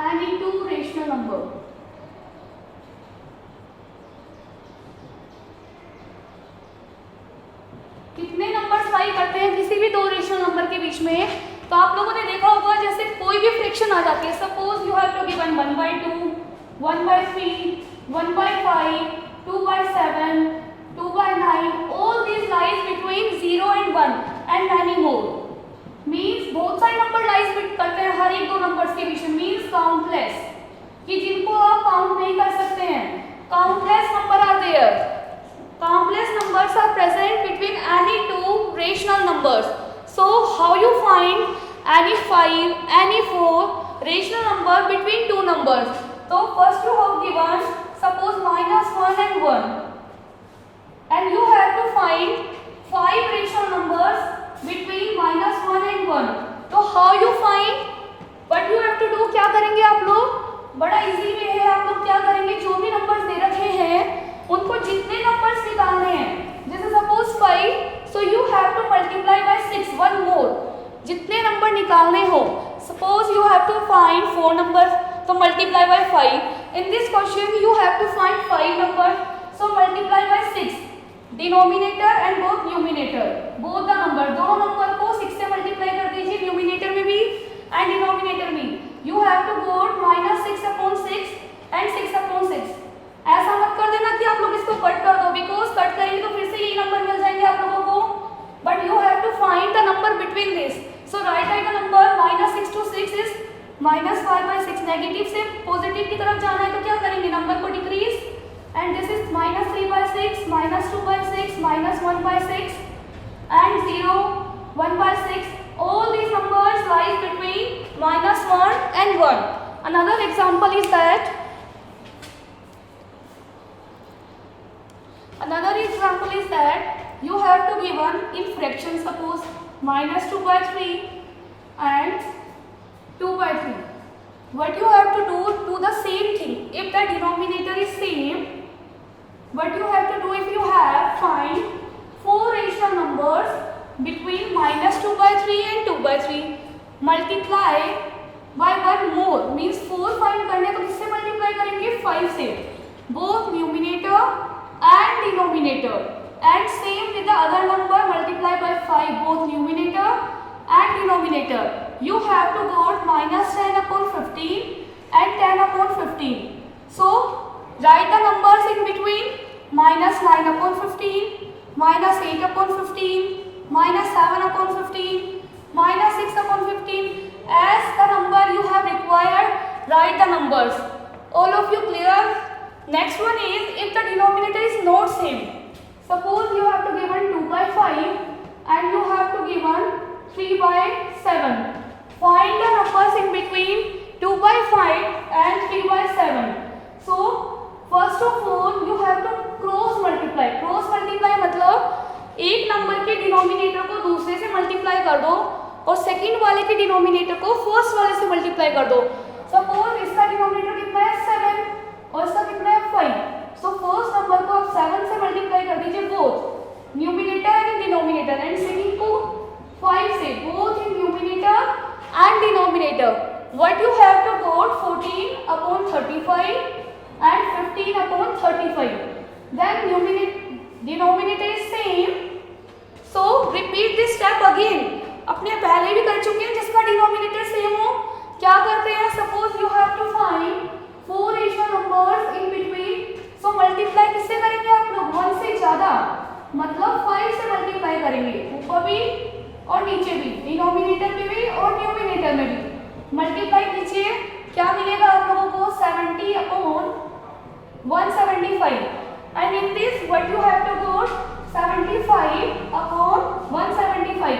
any two rational number. कितने numbers लाई करते हैं किसी भी दो rational number के बीच में? तो आप लोगों ने देखा होगा जैसे कोई भी फ्रैक्शन आ जाती है. Suppose you have to given 1 by 2, 1 by 3, 1 by 5, 2 by 7, 2 by 9. All these lies between 0 and 1 and many more. Means both side number lies करते हैं. एक दो नंबर्स के बीच में, मीन्स काउंटलेस, कि जिनको आप काउंट नहीं कर सकते हैं। Countless number are there, countless numbers are present between any two rational numbers. So how you find any 5, any 4 rational number between two numbers? So first you have given suppose -1 and 1, and you have to find 5 rational numbers between -1 and 1. तो how you find? What you have to do, क्या करेंगे आप लोग? बड़ा easy way है, आप लोग क्या करेंगे, जो भी नंबर्स दे रखे हैं उनको जितने नंबर्स निकालने हैं, जैसे suppose 5, so you have to multiply by 6, one more, जितने नंबर निकालने हो। Suppose you have to find 4 number, तो multiply by 5। In this question you have to find 5 number, so multiply by 6, denominator and both numerator, both the number, दोनों number को 6 से multiply कर दीजिए, numerator में भी एंड डिनोमिनेटर में। You have to go -6/6 and 6/6। ऐसा मत कर देना कि आप लोग इसको कट कर दो, बिकॉज कट करेंगे तो फिर से यही नंबर मिल जाएंगे आप लोगों को, but you have to find the number between this. So write the number -6 to 6 is -5/6। Negative से पॉजिटिव की तरफ जाना है तो क्या करेंगे, नंबर को decrease, and this is -3/6, -2/6, -1/6 and 0, 1/6. All these numbers lies between -1 and 1. Another example is that you have to given in fraction, suppose -2/3 and 2/3. What you have to do the same thing. If the denominator is same, what you have to do, if you have find 4 rational numbers between -2/3 and 2/3, multiply by 1 more, means 4 find करने तो किससे multiply करेंगे, 5 से, both numerator and denominator, and same with the other number, multiply by 5, both numerator and denominator. You have to go -10/15 and 10/15. So write the numbers in between, -9/15, -8/15, -7/15, -6/15. As the number you have required, write the numbers. All of you clear? Next one is, if the denominator is not same, suppose you have to given 2/5 and you have to given 3/7. Find the numbers in between 2/5 and 3/7. So first of all you have to cross multiply. Cross multiply मतलब एक number के denominator को दूसरे से multiply कर दो और second वाले के डिनोमिनेटर को फर्स्ट वाले से मल्टीप्लाई कर दो। सपोज इसका डिनोमिनेटर कितना है, 7, और इसका कितना है, 5। सो फर्स्ट नंबर को आप 7 से मल्टीप्लाई कर दीजिए, both numerator and denominator, and second को 5 से, both in numerator and denominator. What you have to got 14/35 and 15/35. Then denominator is same, so repeat this step again. अपने पहले भी कर चुके हैं, जिसका डिनोमिनेटर सेम हो क्या करते हैं, suppose you have to find 4 rational numbers in between, so multiply किससे करेंगे आप लोग, 1 से ज्यादा, मतलब 5 से मल्टीप्लाई करेंगे, ऊपर भी और नीचे भी, डिनोमिनेटर में भी और न्यूमिनेटर में भी मल्टीप्लाई कीजिए, क्या मिलेगा आप लोगों को, 70/175. And in this what you have to go 75/175.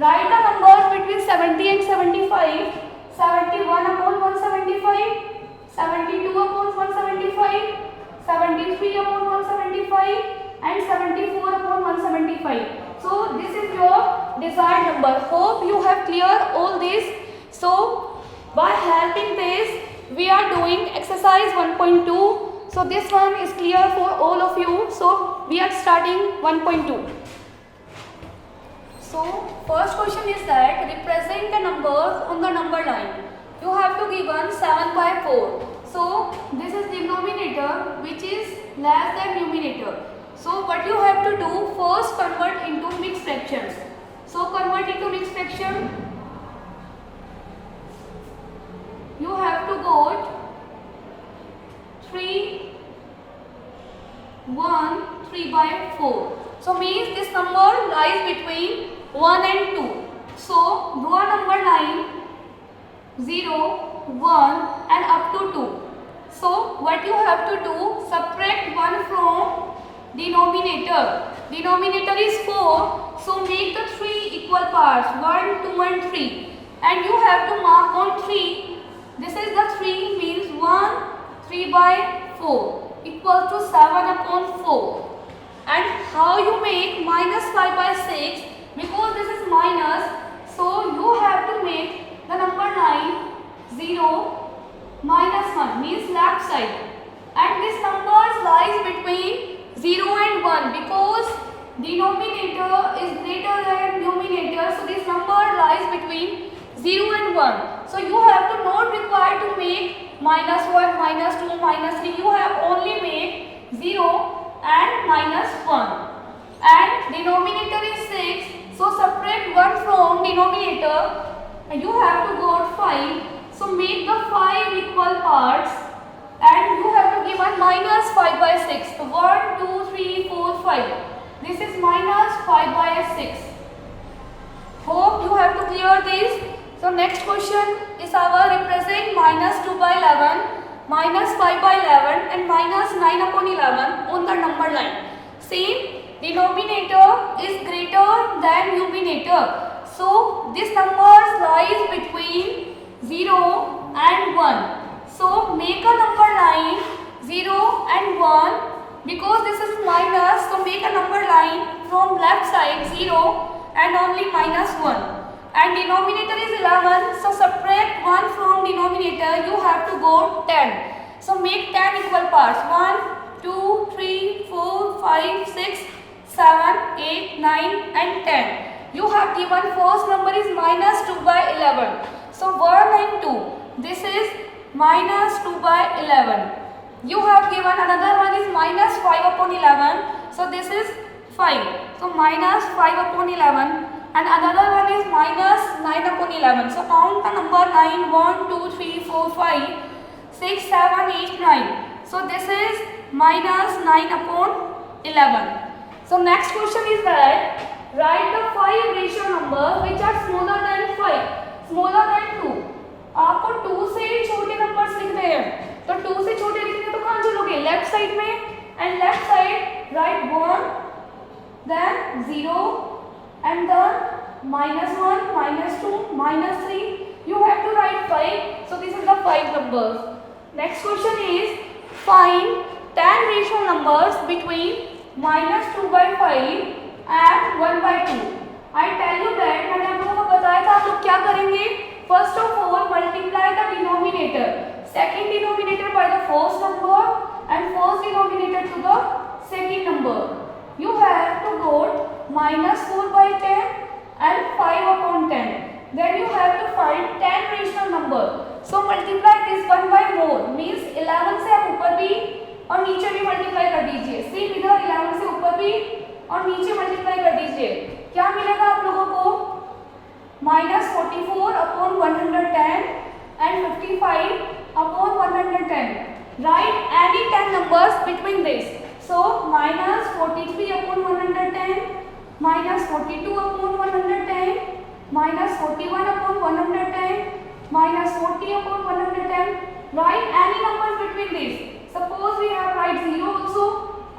Write the numbers between 70 and 75. 71/175, 72/175, 73/175 and 74/175. So this is your desired number. Hope you have cleared all this. So by helping this we are doing exercise 1.2. So this one is clear for all of you. So we are starting 1.2. So first question is that represent the numbers on the number line. You have to given 7/4. So this is denominator which is less than numerator. So what you have to do, first convert into mixed fractions. So convert into mixed fraction. You have to go 3/4. So means this number lies between 1 and 2. So draw number line 0, 1 and up to 2. So what you have to do, subtract 1 from denominator. Denominator is 4, so make the 3 equal parts, 1, 2 and 3. And you have to mark on 3. This is the 3 means 1, 3 by 4 equal to 7 upon 4. And how you make minus 5 by 6, because this is minus, so you have to make the number 9, 0, minus 1 means left side. And this number lies between 0 and 1 because denominator is greater than numerator, so this number lies between 0 and 1. So you have to not require to make minus 1, minus 2, minus 3. You have only make 0 and minus 1. And denominator is 6. So subtract 1 from denominator. And you have to go 5. So make the 5 equal parts. And you have to give a minus 5 by 6. So 1, 2, 3, 4, 5. This is minus 5 by 6. Hope you have to clear this. So next question is our represent minus 2 by 11, minus 5 by 11 and minus 9 upon 11 on the number line. Same, denominator is greater than numerator. So this number lies between 0 and 1. So make a number line 0 and 1 because this is minus. So make a number line from left side 0 and only minus 1. And denominator is 11, so subtract 1 from denominator, you have to go 10. So make 10 equal parts, 1, 2, 3, 4, 5, 6, 7, 8, 9 and 10. You have given first number is minus 2 by 11. So 1 and 2, this is minus 2 by 11. You have given another one is minus 5 upon 11. So this is 5. So minus 5 upon 11. And another one is minus 9 upon 11. So count the number 9, 1, 2, 3, 4, 5, 6, 7, 8, 9. So this is minus 9 upon 11. So next question is that write the 5 ratio numbers which are smaller than 5, smaller than 2. आपको 2 से छोटे numbers लिखने हैं, तो 2 से छोटे लिखने तो कहाँ चलोगे? लेफ्ट साइड में, and left side right 1, then 0. And then minus 1, minus 2, minus 3. You have to write 5. So this is the 5 numbers. Next question is find 10 rational numbers between minus 2 by 5 and 1 by 2. I tell you that मैंने आप लोगों को बताया था आप लोग क्या करेंगे. First of all multiply the denominator. Second denominator by the first number and first denominator to the second number. You have to go minus 4 by 10 and 5 upon 10. Then you have to find 10 rational number. So multiply this one by more means 11 से आप ऊपर भी और नीचे भी multiply कर दीजिए. Same इधर 11 से ऊपर भी और नीचे मल्टीप्लाई कर दीजिए. क्या मिलेगा आप लोगों को? minus 44 upon 110 and 55 upon 110. Write any 10 numbers between this. So minus 43 upon 110, minus 42 upon 110, minus 41 upon 110, minus 40 upon 110. Write any numbers between these. Suppose we have write 0 also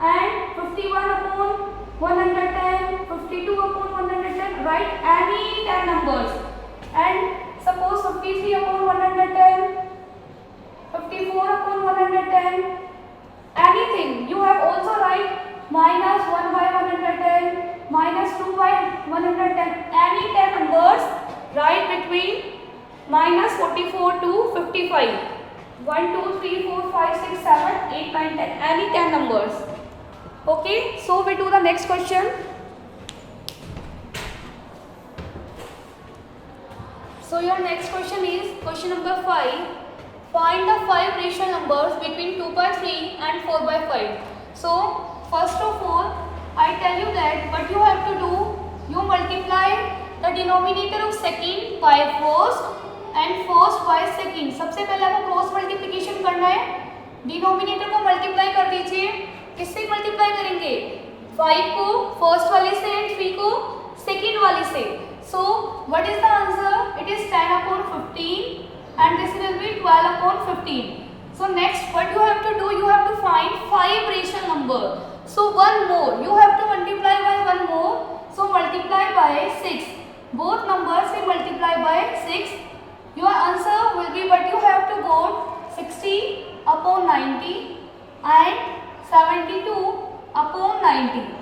and 51 upon 110, 52 upon 110. Write any 10 numbers. And suppose 53 upon 110, 54 upon 110. Anything. You have also write minus 1 by 110, minus 2 by 110. Any 10 numbers write between minus 44 to 55. 1, 2, 3, 4, 5, 6, 7, 8, 9, 10. Any 10 numbers. Okay. So we do the next question. So your next question is question number 5. Find the 5 rational numbers between 2 by 3 and 4 by 5. So first of all, I tell you that what you have to do, you multiply the denominator of second by first and first by second. सबसे पहले आपको cross multiplication करना है. Denominator को multiply कर दीजिए. किससे multiply करेंगे? 5 को फर्स्ट वाले से एंड 3 को सेकेंड वाले से. So what is the answer? It is 10 upon 15 and this will be 12 upon 15. So next what you have to do, you have to find 5 rational number. So one more, you have to multiply by one more. So multiply by 6. Both numbers will multiply by 6. Your answer will be, what you have to go 60 upon 90 and 72 upon 90.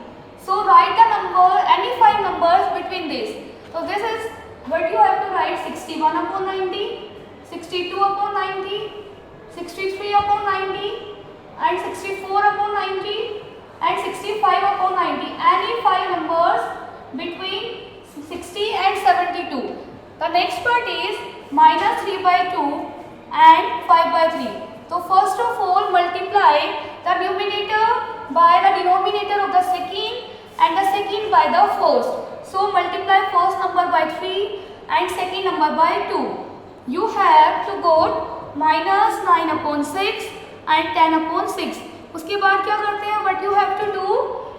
So write the number, any 5 numbers between this. So this is what you have to write: 61 upon 90, 62 upon 90, 63 upon 90 and 64 upon 90 and 65 upon 90. Any 5 numbers between 60 and 72. The next part is minus 3 by 2 and 5 by 3. So first of all, multiply the numerator by the denominator of the second and the second by the first. So multiply first number by 3 and second number by 2. You have to go minus 9 upon 6 and 10 upon 6. उसके बाद क्या करते हैं? What you have to do?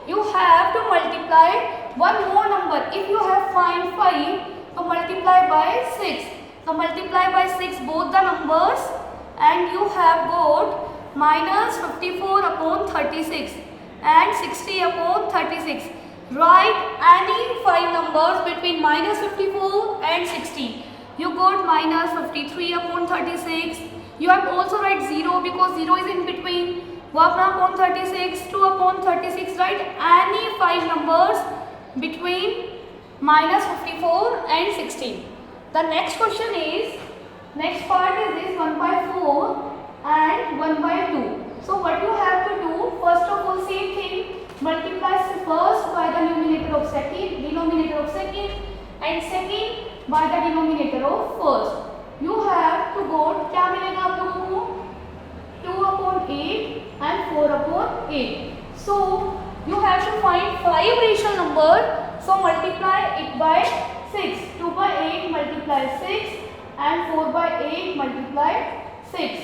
You have to multiply one more number. If you have find 5, so multiply by 6. So multiply by 6 both the numbers and you have got minus 54 upon 36 and 60 upon 36. Write any 5 numbers between minus 54 and 60. You got minus 53 upon 36. You have also write 0 because 0 is in between. 1 upon 36, 2 upon 36. Write any 5 numbers between minus 54 and 60. The next question is, next part is this 1 by 4 and 1 by 2. So what you have to do, first of all same thing, multiply first by the numerator of second, denominator of second and second by the denominator of first. You have to go, क्या मिलेगा आप लोगों को? 2 upon 8 and 4 upon 8. So you have to find 5 rational number. So multiply it by 6. 2 by 8 multiply 6 and 4 by 8 multiply 6.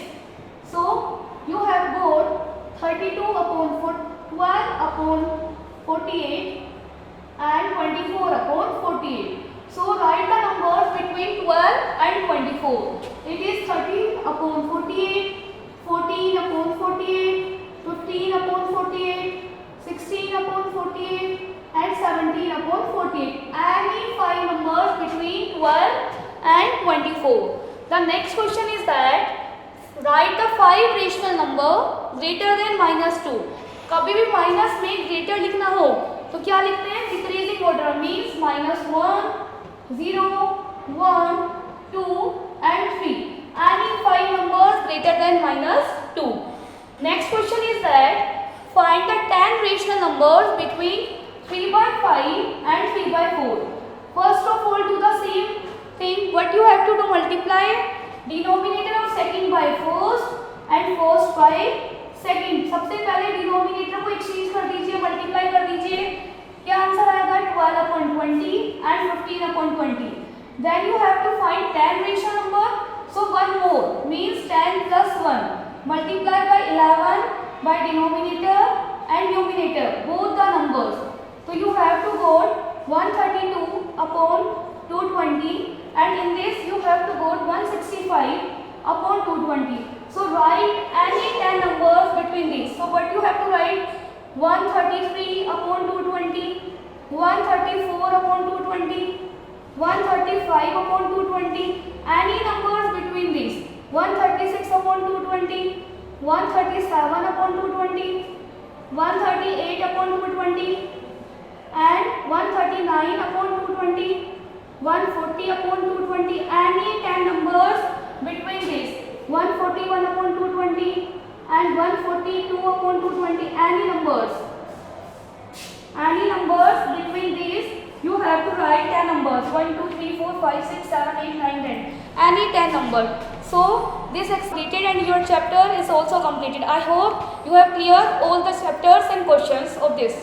So you have got 32 upon 4, 12 upon 48 and 24 upon 48. So write the numbers between 12 and 24. It is 13 upon 48, 14 upon 48, 15 upon 48, 16 upon 48 and 17 upon 48. Any 5 numbers between 12 and 24. The next question is that write the 5 rational number greater than minus 2. कभी भी minus में greater लिखना हो तो क्या लिखते हैं? Decreasing order means minus 1, 0, 1, 2 and 3. Any 5 numbers greater than minus 2. Next question is that find the 10 rational numbers between 3 by 5 and 3 by 4. First of all, do the same thing. What you have to do, multiply denominator of second by first and first by second. सबसे पहले denominator को exchange कर दीजिए, multiply कर दीजिए. क्या answer आएगा? 12 upon 20 and 15 upon 20. Then you have to find 10 rational number. So one more means 10 plus 1. Multiply by 11 by denominator and numerator both the numbers. So you have to go 132 upon 220 and in this you have to go 165 upon 220. So write any 10 numbers between these. So what you have to write? 133 upon 220, 134 upon 220, 135 upon 220. Any numbers between these? 136 upon 220, 137 upon 220, 138 upon 220 and 139 upon 220, 140 upon 220. Any 10 numbers between these? 141 upon 220 and 142 upon 220. Any numbers between these, you have to write 10 numbers. 1, 2, 3, 4, 5, 6, 7, 8, 9, 10. Any 10 number. So this is completed and your chapter is also completed. I hope you have cleared all the chapters and questions of this.